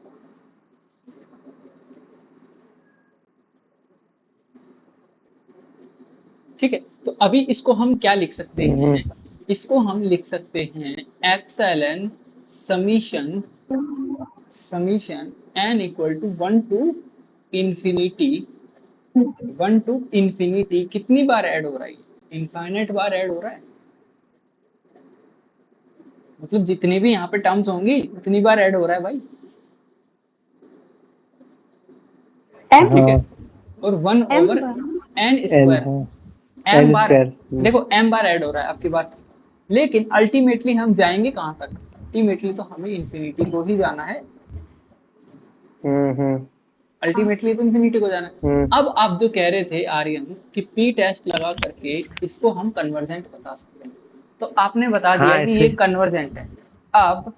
ठीक है, तो अभी इसको हम क्या लिख सकते हैं? इसको हम लिख सकते हैं epsilon summation n equal to 1 to infinity, 1 to infinity कितनी बार ऐड हो रहा है? इनफाइनाइट बार ऐड हो रहा है, मतलब जितनी भी यहाँ पे टर्म्स होंगी उतनी बार ऐड हो रहा है भाई। ठीक है, और 1/n², m बार, देखो m बार ऐड हो रहा है आपकी बात, लेकिन अल्टीमेटली हम जाएंगे कहाँ तक? अल्टीमेटली तो हमें इन्फिनिटी को ही जाना है, अल्टीमेटली तो इन्फिनिटी को जाना है। अब आप जो कह रहे थे आर्यन कि पी टेस्ट लगा करके इसको हम कन्वर्जेंट बता सकते हैं, तो आपने बता दिया कि ये कन्वर्जेंट है। अब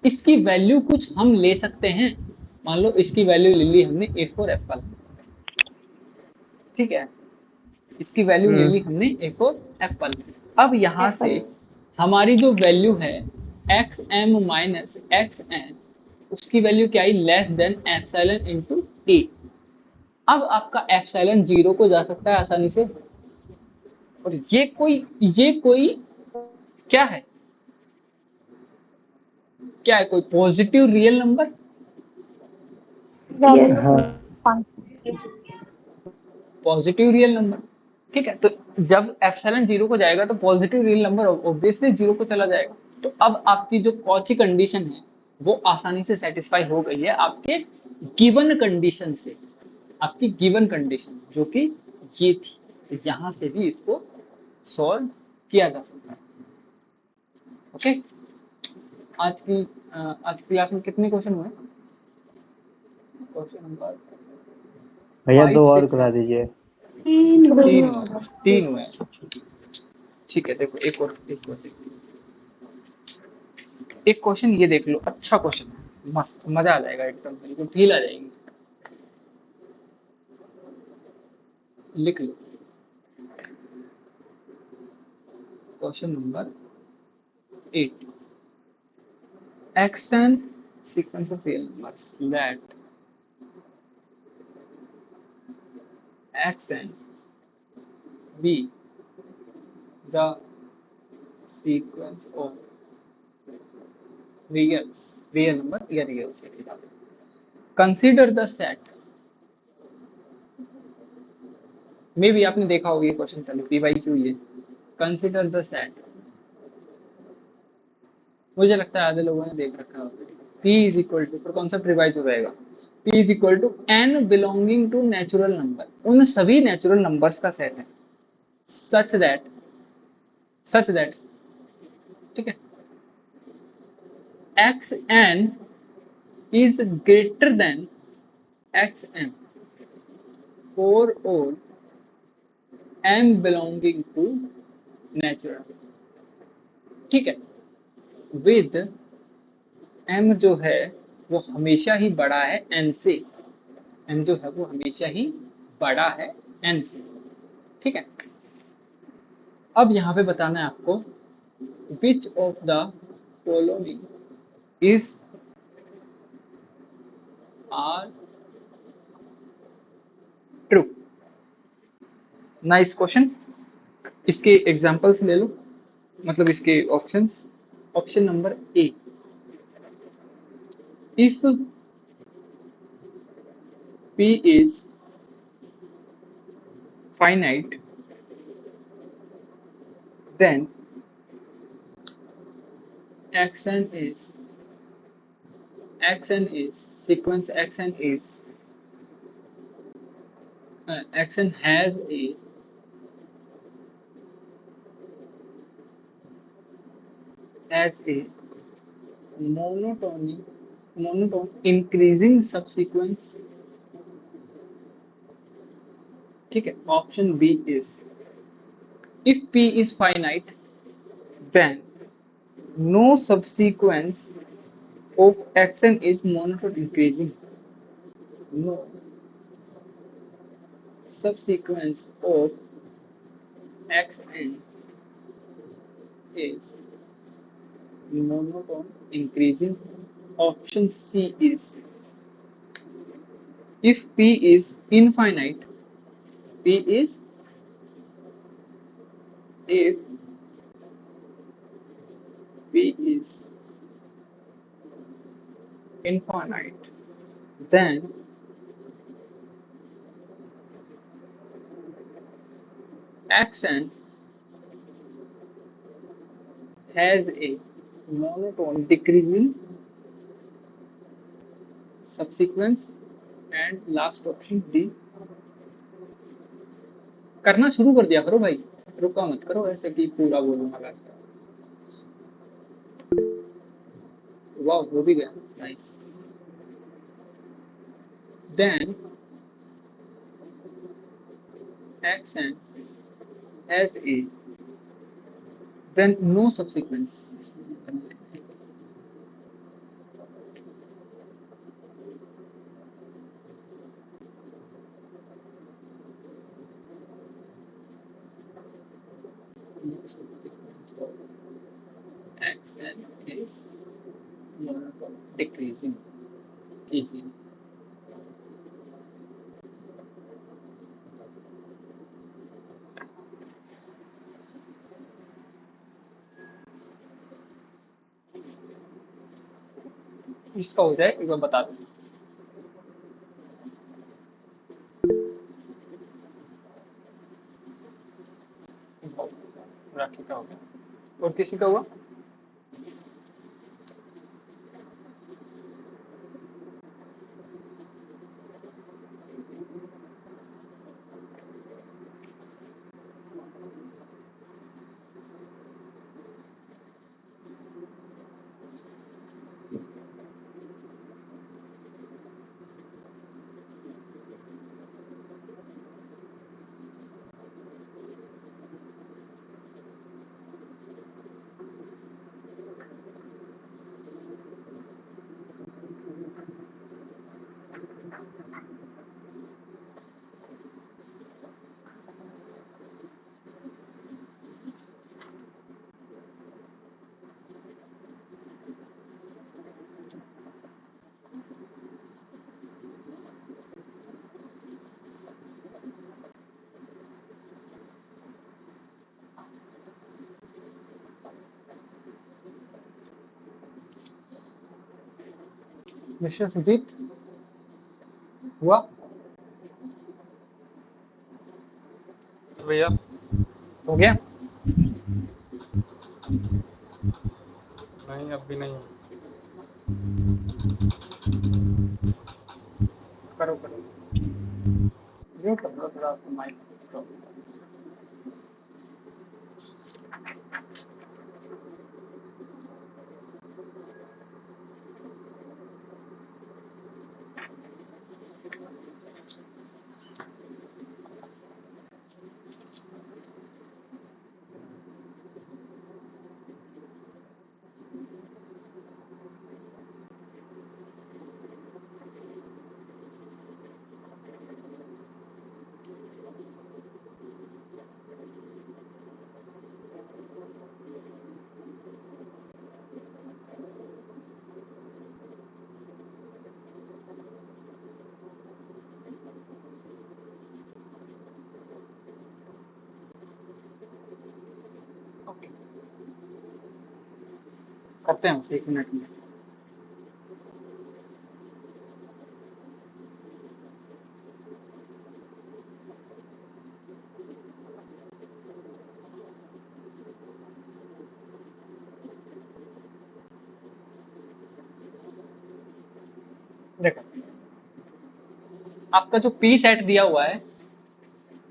इसकी वैल्यू कुछ हम ले सकते हैं, मान लो इसकी वैल्यू ले ली हमने A4 एप्पल, ठीक है, इसकी वैल्यू ले ली हमने A4 एप्पल। अब यहाँ से हमारी जो वैल्यू है xm माइनस xn, उसकी वैल्यू क्या आई? Less than epsilon into a। अब आपका एप्सिलॉन 0 को जा सकता है आसानी से, और ये कोई क्या है? क्या है? कोई positive real number? Positive real number, ठीक है। तो जब एप्सिलॉन 0 को जाएगा तो पॉजिटिव रियल नंबर ऑब्वियसली 0 को चला जाएगा। तो अब आपकी जो कॉची कंडीशन है वो आसानी से सेटिस्फाई हो गई है आपके गिवन कंडीशन से, आपकी गिवन कंडीशन जो कि ये थी। तो यहां से भी इसको सॉल्व किया जा सकता है। ओके, आज की क्लास में कितने क्वेश्चन हुए? क्वेश्चन नंबर भैया 2 और 5, 6, करा दीजिए। 3 हुए। ठीक है, देखो एक और देखो, एक क्वेश्चन ये देख लो, अच्छा क्वेश्चन है, मस्त, मजा आ जाएगा एकदम, बिल्कुल फील आ जाएगी। लिख लो question number 8, xn sequence of real numbers that xn be the sequence of real number या real set। consider the set, मे भी आपने देखा होगा ये क्वेश्चन पहले, PYQ ये। कंसिडर द सेट, मुझे लगता है आधे लोगों ने देख रखा है already. P is equal to, पर कॉन्सेप्ट रिवाइज हो जाएगा, P is equal to n belonging to natural number, उन सभी नेचुरल नंबर्स का सेट है, सच दैट, ठीक है, xn is greater than xm for all m belonging to natural, ठीक है, विद m जो है वो हमेशा ही बड़ा है n से, m जो है वो हमेशा ही बड़ा है n से, ठीक है। अब यहाँ पे बताना है आपको which of the following is are nice question. इसके एग्जांपल्स ले लो, मतलब इसके options. Option number a, if p is finite then sequence xn is xn has a monotone increasing subsequence। ठीक है, option b is if p is finite then no subsequence of xn is monotone increasing, no subsequence of xn is monotone increasing। Option C is if p is infinite, p is if p is infinite then xn has a monotone decreasing subsequence। And last option D. करना शुरू कर दिया करो भाई, रुका मत करो ऐसे कि पूरा बोलूंगा लास्ट। वाह, हो भी गया, nice. Then xn has a then no subsequence। No subsequence of xn is monotone decreasing। easy। इसका हो जाए एक बार बता दो। राखी का हो गया, और किसी का हुआ? मिस्टर सुजीत हुआ? भैया हो गया? नहीं, अब भी नहीं। करो करो, जो कर लो थोड़ा माइक करो। ओके, करते हैं उसे 1 मिनट में। देखो, आपका जो पी सेट दिया हुआ है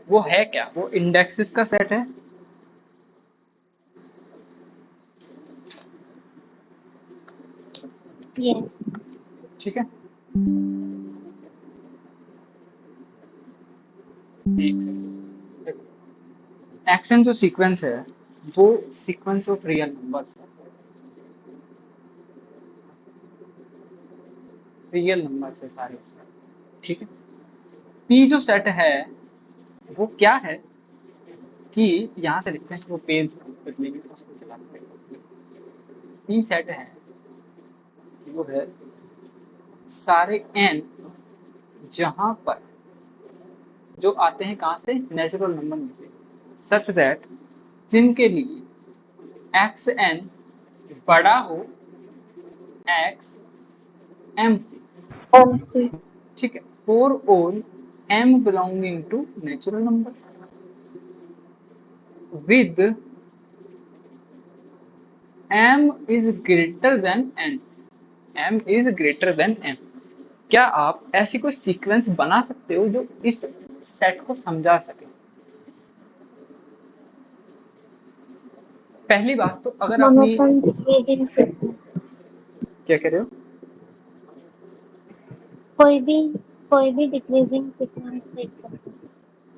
वो है क्या? वो इंडेक्सेस का सेट है। Yes. ठीक है, एक सेकंड। देखो, एक्शन जो सीक्वेंस है वो सीक्वेंस ऑफ रियल नंबर्स है, रियल नंबर्स है सारे। ठीक है, पी जो सेट है वो क्या है कि यहाँ से लिखते हैं, वो पेज बदलेंगे तो उसको चलाते हैं। पी सेट है वो है सारे एन जहां पर जो आते हैं कहाँ से, नेचुरल नंबर में से, सच दैट जिनके लिए एक्स एन बड़ा हो एक्स एम से। ठीक है, for all m belonging to natural number with m is greater than n, m is greater than m. क्या आप ऐसी कोई सीक्वेंस बना सकते हो जो इस सेट को समझा सके? पहली बात तो अगर अपनी Monotone decreasing sequence. क्या कह रहे हो? कोई भी डिक्रीजिंग सीक्वेंस देख सकते हैं।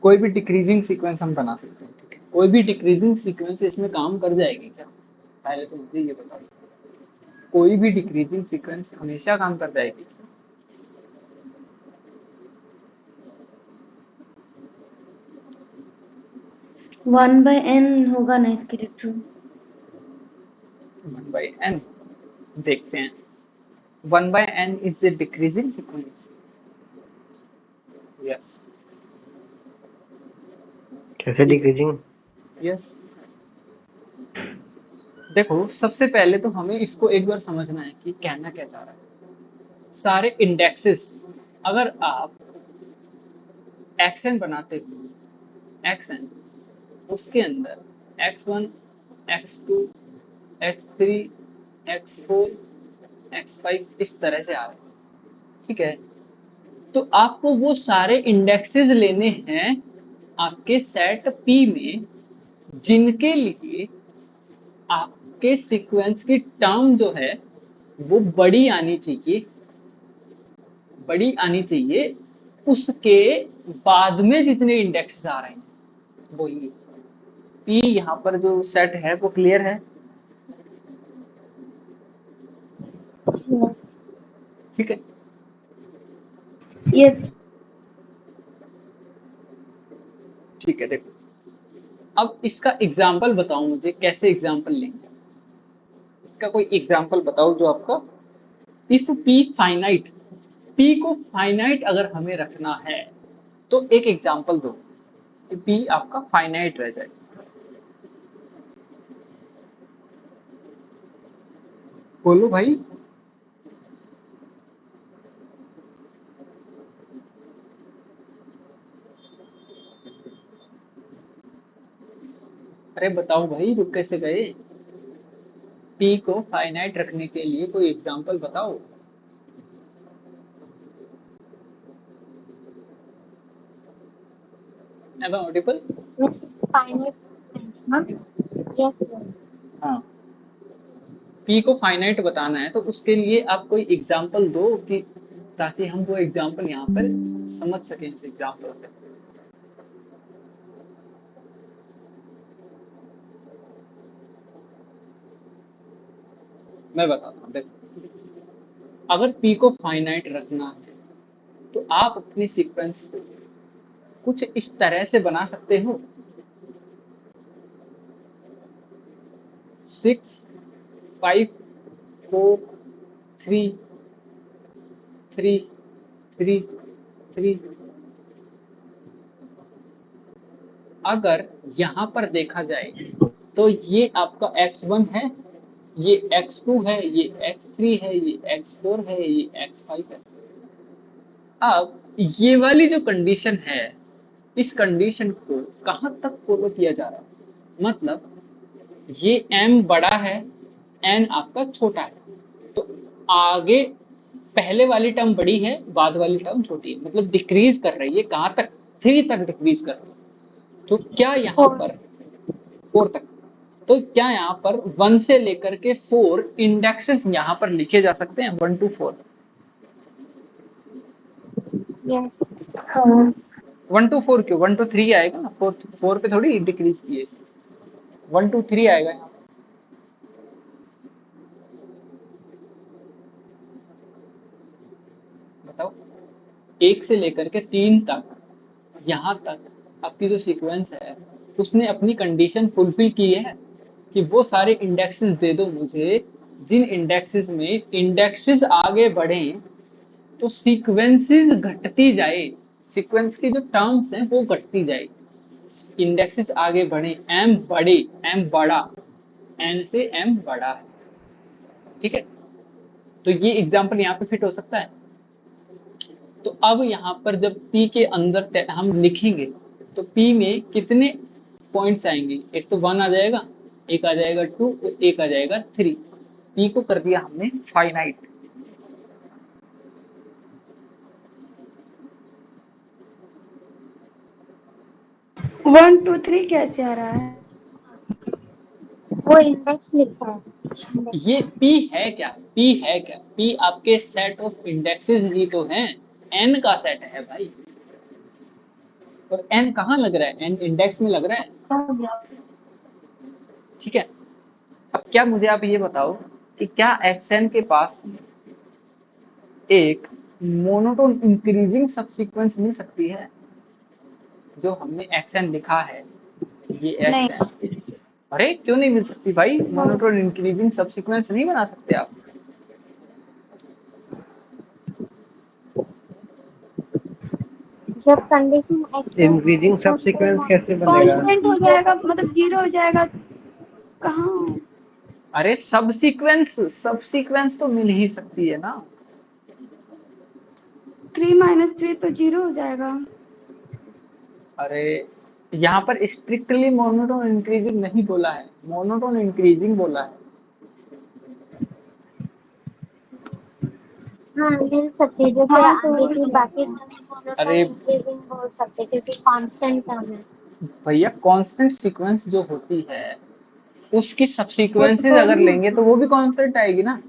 कोई भी डिक्रीजिंग सीक्वेंस हम बना सकते हैं। ठीक है, कोई भी डिक्रीजिंग सीक्वेंस इसमें काम कर जाएगी क्या? पहले तो मुझे ये बताओ, कोई भी डिक्रीजिंग सीक्वेंस हमेशा काम कर जाएगी? 1/n होगा ना इसके लिए ट्रू। 1/n देखते हैं। 1/n is a decreasing sequence. Yes कैसे डिक्रीजिंग? यस। देखो, सबसे पहले तो हमें इसको एक बार समझना है कि कहना क्या चाह रहा है। सारे इंडेक्सेस, अगर आप एक्शन बनाते हो एक्शन, उसके अंदर x1 x2 x3 x4 x5 इस तरह से आ रहे हैं। ठीक है, तो आपको वो सारे इंडेक्सेस लेने हैं आपके सेट P में जिनके लिए आपके सीक्वेंस की टर्म जो है वो बड़ी आनी चाहिए, बड़ी आनी चाहिए उसके बाद में जितने इंडेक्सेस आ रहे हैं वो ये P। यहाँ पर जो सेट है वो क्लियर है? Yes. ठीक है, यस। ठीक है। देखो, अब इसका एग्जाम्पल बताओ मुझे, कैसे एग्जाम्पल लेंगे? इसका कोई एग्जाम्पल बताओ जो आपका, इफ P फाइनाइट, P को फाइनाइट अगर हमें रखना है तो एक एग्जाम्पल दो कि P आपका फाइनाइट रह जाए। बोलो भाई। अरे बताओ भाई, रुक कैसे गए? P को फाइनाइट रखने के लिए कोई एग्जाम्पल बताओ। Am I audible? Yes. Finite sequence, ना? Yes. Yes. हाँ, P को फाइनाइट बताना है तो उसके लिए आप कोई एग्जाम्पल दो कि ताकि हम वो एग्जाम्पल यहाँ पर समझ सकें उस एग्जाम्पल से। मैं बताता हूँ। देखो, अगर P को फाइनाइट रखना है तो आप अपनी सीक्वेंस को कुछ इस तरह से बना सकते हो, 6 5 4 3 3 3 3। अगर यहाँ पर देखा जाए तो ये आपका x1 है, ये x2 है, ये x3 है, ये x4 है, ये x5 है। अब ये वाली जो कंडीशन है, इस कंडीशन को कहां तक फॉलो किया जा रहा है, मतलब ये m बड़ा है, n आपका छोटा है, तो आगे पहले वाली टर्म बड़ी है, बाद वाली टर्म छोटी है, मतलब डिक्रीज कर रही है। कहां तक? 3 तक डिक्रीज कर रही है। तो क्या यहाँ पर 4 तक, तो क्या यहाँ पर 1 से लेकर के 4 इंडेक्सेस यहाँ पर लिखे जा सकते हैं, 1 to 4? यस 1 to 4 क्यों? 1 to 3 आएगा ना, 4 पे थोड़ी डिक्रीज किए, 1 to 3 आएगा यहाँ। बताओ, 1 से लेकर के 3 तक, यहाँ तक आपकी जो सीक्वेंस है उसने अपनी कंडीशन फुलफिल की है कि वो सारे इंडेक्सेस दे दो मुझे जिन इंडेक्सेस में इंडेक्सेस आगे बढ़े तो सीक्वेंसेस घटती जाए, सीक्वेंस की जो टर्म्स हैं वो घटती जाए, इंडेक्सेस आगे बढ़े, एम बढ़े, एम बड़ा, एन से एम बड़ा है। ठीक है, तो ये एग्जांपल यहाँ पे फिट हो सकता है। तो अब यहाँ पर जब P के अंदर हम लिखेंगे तो P में कितने पॉइंट्स आएंगे? एक तो 1 आ जाएगा, एक आ जाएगा 2, एक आ जाएगा 3। P को कर दिया हमने फाइनाइट। वन टू थ्री कैसे आ रहा है? वो इंडेक्स लिखा है। ये P है क्या? P है क्या? P आपके सेट ऑफ इंडेक्सेस ही तो हैं, N का सेट है भाई। और N कहाँ लग रहा है? N इंडेक्स में लग रहा है। ठीक है, अब क्या मुझे आप ये बताओ कि क्या xn के पास एक मोनोटोन इंक्रीजिंग सबसीक्वेंस मिल सकती है? जो हमने xn लिखा है, ये नहीं। xn, अरे क्यों नहीं मिल सकती भाई? मोनोटोन इंक्रीजिंग सबसीक्वेंस नहीं बना सकते आप? जब कंडीशन इंक्रीजिंग सबसीक्वेंस कैसे बनेगा? कांस्टेंट हो जाएगा, मतलब 0 हो जाएगा। कहाँ? अरे सबसीक्वेंस तो मिल ही सकती है ना। 3 - 3 तो 0 हो जाएगा। अरे यहाँ पर स्ट्रिक्टली मोनोटोन इंक्रीजिंग नहीं बोला है, मोनोटोन इंक्रीजिंग बोला है। हाँ मिल सकती है, जैसे हाँ, तो आगे की बाकी अरे इंक्रीजिंग बोल सकते क्योंकि कांस्टेंट टर्म है। भैया, कांस्टेंट सीक्वेंस जो होती है उसकी वो सबसीक्वेंसेस तो अगर लेंगे तो वो भी कांस्टेंट आएगी ना।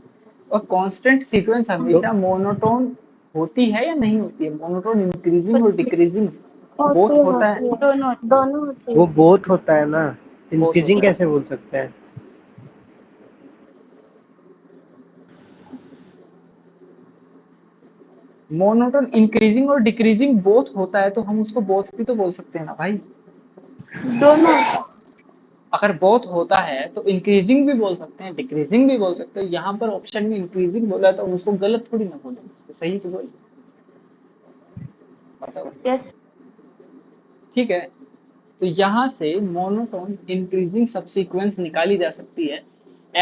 और कांस्टेंट सीक्वेंस हमेशा मोनोटोन होती है या नहीं होती है? मोनोटोन इंक्रीजिंग और डिक्रीजिंग बोथ होता है। दोनों होती वो है। बोथ होता है ना, बोथ इंक्रीजिंग होता है। कैसे बोल सकते हैं? मोनोटोन इंक्रीजिंग और डिक्रीजिंग बोथ होता है तो हम उसको बोथ भी तो बोल सकते हैं ना भाई। दोनों। अगर बोथ होता है तो इंक्रीजिंग भी बोल सकते हैं, डिक्रीजिंग भी बोल सकते हैं। यहाँ पर ऑप्शन में इंक्रीजिंग बोला है तो हम उसको गलत थोड़ी ना बोलेंगे, उसको सही तो बोल। बताओ। यस। ठीक है, तो यहाँ से मोनोटोन इंक्रीजिंग सबसीक्वेंस निकाली जा सकती है।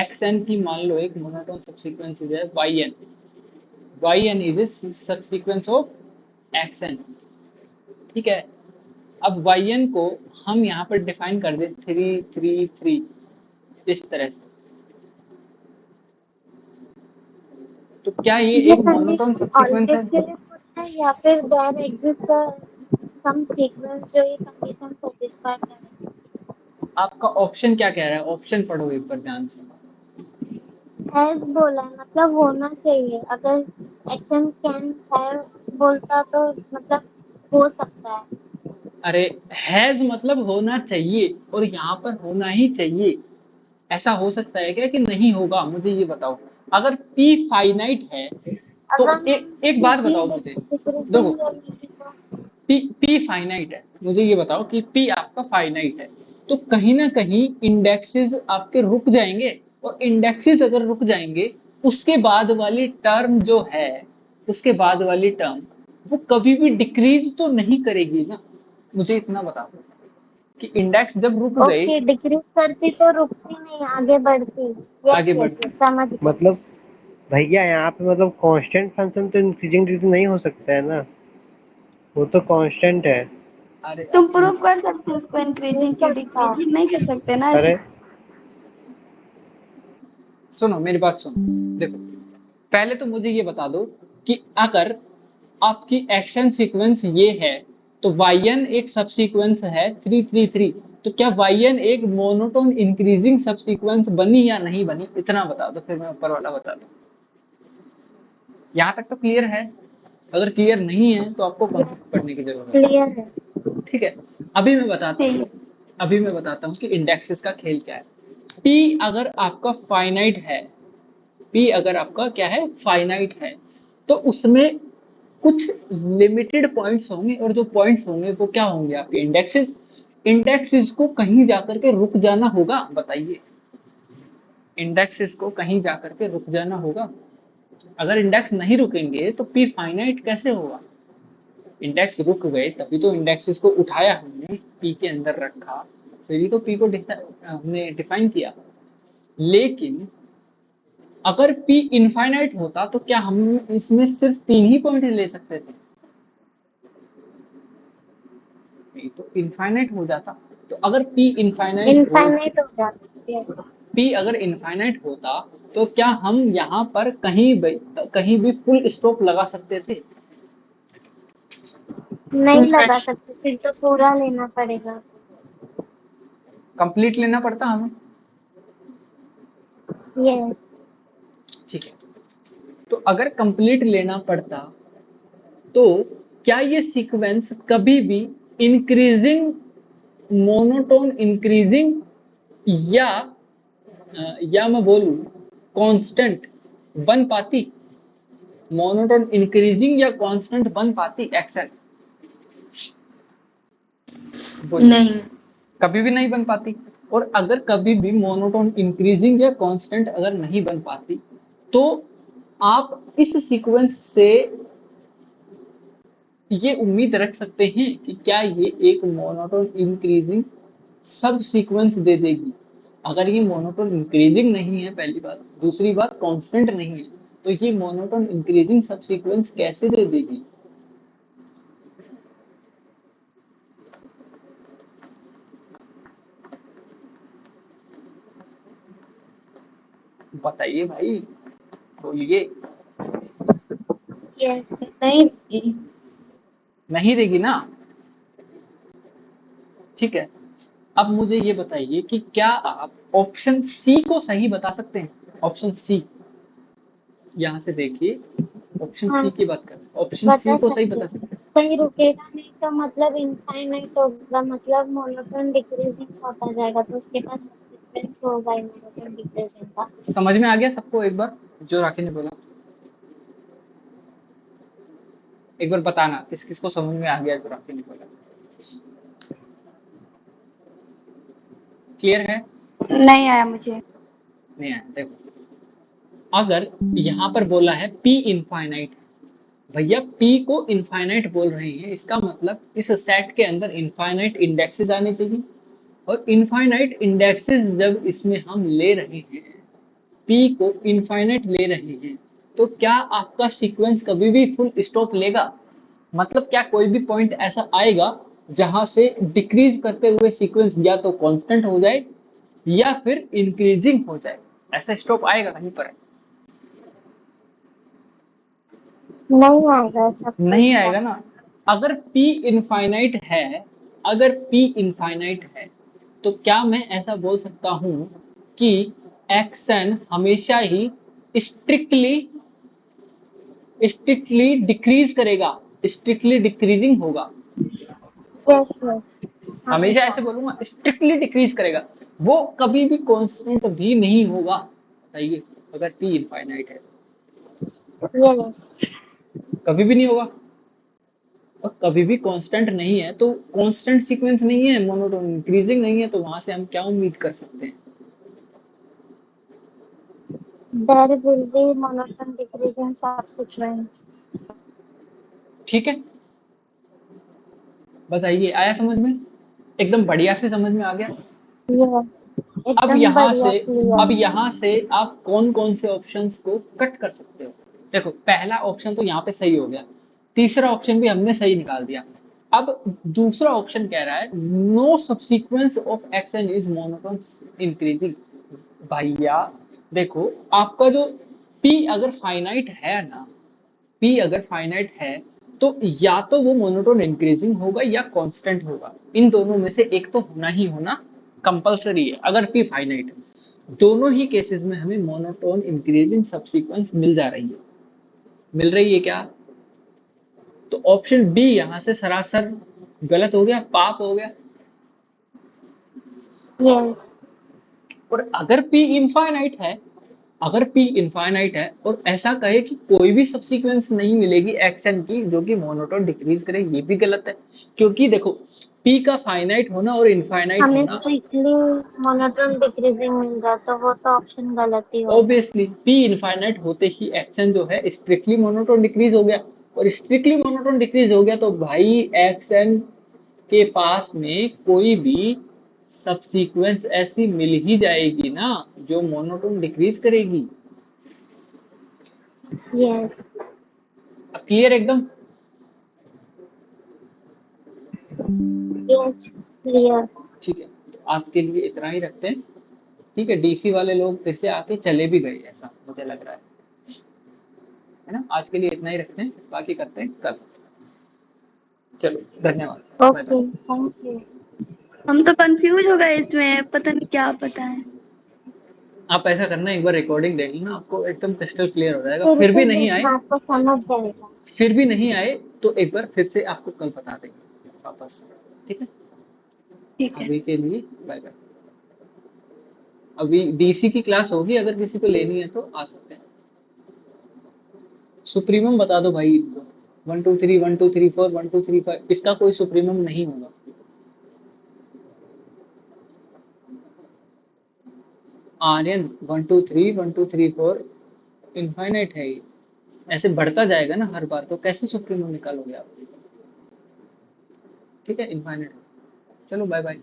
xn की मान लो एक मोनोटोन सबसीक्वेंस है yn is a subsequence of xn। ठीक है, अब yn को हम यहाँ पर डिफाइन कर दे 3 3 3 इस तरह से, तो क्या ये एक मोनोटोन कंडीशन सबसीक्वेंस है? ऑलवेज के लिए कुछ है या फिर देयर एग्जिस्ट सम सीक्वेंस जो ये कंडीशन सेटिस्फाई करे? आपका ऑप्शन क्या कह रहा है? ऑप्शन पढ़ो एक बार ध्यान से। हैज बोला है, मतलब होना चाहिए। अगर एक्शन कैन है बोलता तो मतलब हो सकता है। अरे हैज मतलब होना चाहिए, और यहाँ पर होना ही चाहिए। ऐसा हो सकता है क्या कि नहीं होगा? मुझे ये बताओ। अगर P फाइनाइट है तो अगर एक बात बताओ मुझे, देखो P फाइनाइट है, मुझे ये बताओ कि P आपका फाइनाइट है तो कहीं ना कहीं इंडेक्सेस आपके रुक जाएंगे, और इंडेक्सेस अगर रुक जाएंगे उसके बाद वाली टर्म जो है, उसके बाद वाली टर्म वो कभी भी डिक्रीज तो नहीं करेगी ना। मुझे इतना बता दो। कि इंडेक्स जब रुक गई ओके, डिक्रीज करती तो रुकती नहीं, आगे बढ़ती। यस आगे यस बढ़ती। यस, समझ गई। मतलब भैया यहाँ पे मतलब कांस्टेंट फंक्शन तो इंक्रीजिंग डिक्रीजिंग नहीं हो सकता है ना, वो तो कांस्टेंट है। अरे तुम अच्छा प्रूव कर सकते हो उसको, हो इंक्रीजिंग की सकता है। डिक्रीजिंग नहीं कर सकते ना अरे ऐसे। सुनो मेरी बात सुनो, देखो पहले तो मुझे ये बता दो कि अगर आपकी एक्शन सीक्वेंस ये है तो yn एक सब सीक्वेंस है 333, तो क्या yn एक मोनोटोन इंक्रीजिंग सब सीक्वेंस बनी या नहीं बनी, इतना बता दो, फिर मैं ऊपर वाला बता दूं। यहाँ तक तो क्लियर है? अगर क्लियर नहीं है तो आपको कॉन्सेप्ट पढ़ने की जरूरत है। क्लियर है। ठीक है, अभी मैं बताता ठीक हूँ, है। अभी मैं बताता हूँ कि इंडेक्सेस का खेल क्या है। p अगर आपका फाइनाइट है, p अगर आपका क्या है, फाइनाइट है, तो उसमें कुछ लिमिटेड पॉइंट्स होंगे, और जो पॉइंट्स होंगे वो क्या होंगे, आपके इंडेक्सेस। इंडेक्सेस को कहीं जाकर के रुक जाना होगा, बताइए। इंडेक्सेस को कहीं जाकर के रुक जाना होगा। अगर इंडेक्स नहीं रुकेंगे तो p फाइनाइट कैसे होगा? इंडेक्स रुक गए तभी तो इंडेक्सेस को उठाया हमने, p के अंदर रखा, फिर ही तो p को हमने डिफाइन किया। लेकिन अगर p इनफाइनाइट होता तो क्या हम इसमें सिर्फ 3 ही पॉइंट ले सकते थे? नहीं, तो इनफाइनाइट हो जाता। तो अगर p इनफाइनाइट हो जाती है। p अगर इनफाइनाइट होता तो क्या हम यहाँ पर कहीं भी फुल स्टॉप लगा सकते थे? नहीं लगा सकते, फिर तो पूरा लेना पड़ेगा। कंप्लीट लेना पड़ता हमें। यस। ठीक है, तो अगर कंप्लीट लेना पड़ता तो क्या ये सीक्वेंस कभी भी इंक्रीजिंग, मोनोटोन इंक्रीजिंग, या मैं बोलूं कांस्टेंट बन पाती? मोनोटोन इंक्रीजिंग या कांस्टेंट बन पाती एक्सेल? नहीं। कभी भी नहीं बन पाती। और अगर कभी भी मोनोटोन इंक्रीजिंग या कांस्टेंट अगर नहीं बन पाती तो आप इस सीक्वेंस से ये उम्मीद रख सकते हैं कि क्या ये एक मोनोटोन इंक्रीजिंग सब सीक्वेंस दे देगी। अगर ये मोनोटोन इंक्रीजिंग नहीं है, पहली बात, दूसरी बात कांस्टेंट नहीं है, तो ये मोनोटोन इंक्रीजिंग सब सीक्वेंस कैसे दे देगी? बताइए भाई, बोलिए। यस। नहीं। नहीं देगी ना? ठीक है, अब मुझे ये बताइए कि क्या आप ऑप्शन सी को सही बता सकते हैं? ऑप्शन सी, यहाँ से देखिए, ऑप्शन हाँ, सी की बात करें, ऑप्शन सी बता को सही सकते बता हैं। सकते हैं? सही रुकेगा नहीं तो मतलब इनफाइनाइट होगा, मतलब मोनोटोन डिक्रीजिंग होता जाएगा, तो उसके पास सीक्वेंस होगा ही मोनोटोन डिक्रीजिंग का। समझ में आ गया सबको? एक बार जो राखी ने बोला, एक बार बताना किस किस को समझ में आ गया जो राखी ने बोला। क्लियर है? नहीं आया मुझे। नहीं आया? देखो, अगर यहाँ पर बोला है p इनफाइनाइट, भैया p को इनफाइनाइट बोल रहे हैं, इसका मतलब इस सेट के अंदर इनफाइनाइट इंडेक्सेस आने चाहिए। और इनफाइनाइट इंडेक्सेस जब इसमें हम ले रहे हैं, p को इनफाइनाइट ले रहे हैं, तो क्या आपका सीक्वेंस कभी भी फुल स्टॉप लेगा? मतलब क्या कोई भी पॉइंट ऐसा आएगा जहां से डिक्रीज करते हुए सीक्वेंस या तो कांस्टेंट हो जाए या फिर इंक्रीजिंग हो जाए? ऐसा स्टॉप आएगा कहीं पर? नहीं आएगा सब नहीं कुछ। आएगा ना। अगर p इनफाइनाइट है, अगर p इनफाइनाइट है, तो क्या मैं ऐसा बोल सकता हूं कि एक्शन हमेशा ही स्ट्रिक्टली स्ट्रिक्टली डिक्रीज करेगा, स्ट्रिक्टली डिक्रीजिंग होगा? यस यस, हमेशा हमेशा। ऐसे बोलूंगा, स्ट्रिक्टली डिक्रीज करेगा, वो कभी भी कांस्टेंट भी नहीं होगा। बताइए, अगर p इनफाइनाइट है यस। कभी भी नहीं होगा। और कभी भी कांस्टेंट नहीं है तो कांस्टेंट सीक्वेंस नहीं है, मोनोटोन इंक्रीजिंग नहीं है, तो वहां से हम क्या उम्मीद कर सकते हैं? There will be monotone decreasing subsequence. ठीक है, बताइए, आया समझ में? एकदम बढ़िया से समझ में आ गया। यस अब एकदम यहाँ बढ़िया से क्लियर। आप कौन कौन से ऑप्शंस को कट कर सकते हो। देखो पहला ऑप्शन तो यहाँ पे सही हो गया, तीसरा ऑप्शन भी हमने सही निकाल दिया। अब दूसरा ऑप्शन कह रहा है no subsequence of action is monotone increasing. भैया देखो, आपका जो p अगर फाइनाइट है ना, p अगर फाइनाइट है तो या तो वो मोनोटोन इंक्रीजिंग होगा या कांस्टेंट होगा। इन दोनों में से एक तो होना ही होना कंपलसरी है अगर p फाइनाइट है। दोनों ही केसेस में हमें मोनोटोन इंक्रीजिंग सब्सीक्वेंस मिल जा रही है। मिल रही है क्या? तो ऑप्शन बी यहां से सरासर गलत हो गया, पाप हो गया। यस और अगर p इनफाइनाइट है, अगर p इनफाइनाइट है और ऐसा कहे कि कोई भी सब्सीक्वेंस नहीं मिलेगी एक्शन की जो कि मोनोटोन डिक्रीज करे, ये भी गलत है। क्योंकि देखो p का फाइनाइट होना और इनफाइनाइट हमें होना, स्ट्रिक्टली मोनोटोन डिक्रीजिंग मिल रहा तो वो तो ऑप्शन गलत ही होगा। ऑब्वियसली p इनफाइनाइट होते ही एक्शन जो है स्ट्रिक्टली मोनोटोन डिक्रीज हो गया। और स्ट्रिक्टली मोनोटोन डिक्रीज हो गया तो भाई एक्शन के पास में कोई भी सबसीक्वेंस ऐसी मिल ही जाएगी ना जो मोनोटोन डिक्रीज करेगी। यस अब क्लियर एकदम? Yes clear. ठीक है, तो आज के लिए इतना ही रखते हैं। ठीक है, डीसी वाले लोग फिर से आके चले भी गए ऐसा मुझे लग रहा है ना। आज के लिए इतना ही रखते हैं, बाकी करते हैं कल। चलो धन्यवाद, bye okay bye. Thank you. हम तो कंफ्यूज हो गए इसमें, पता नहीं क्या पता है। आप ऐसा करना, एक बार रिकॉर्डिंग देख लेना, आपको एकदम क्रिस्टल क्लियर हो जाएगा। फिर फिर से भी नहीं आए, देखना आपको समझ जाएगा। फिर भी नहीं आए तो एक बार फिर से आपको कल बता देंगे वापस। ठीक है, ठीक है। अभी के लिए बाय बाय। अभी डीसी की क्लास होगी, अगर किसी को लेनी है तो आ सकते हैं। सुप्रीमम बता दो भाई इनको, 1 2 3 1 2 3 4 1 2 3 5, इसका कोई सुप्रीमम नहीं होगा। आर्यन 1 2 3 1 2 3 4 इनफाइनाइट है ये, ऐसे बढ़ता जाएगा ना हर बार, तो कैसे सुप्रीमम निकालोगे आप? ठीक है, इनफाइनाइट। चलो बाय बाय।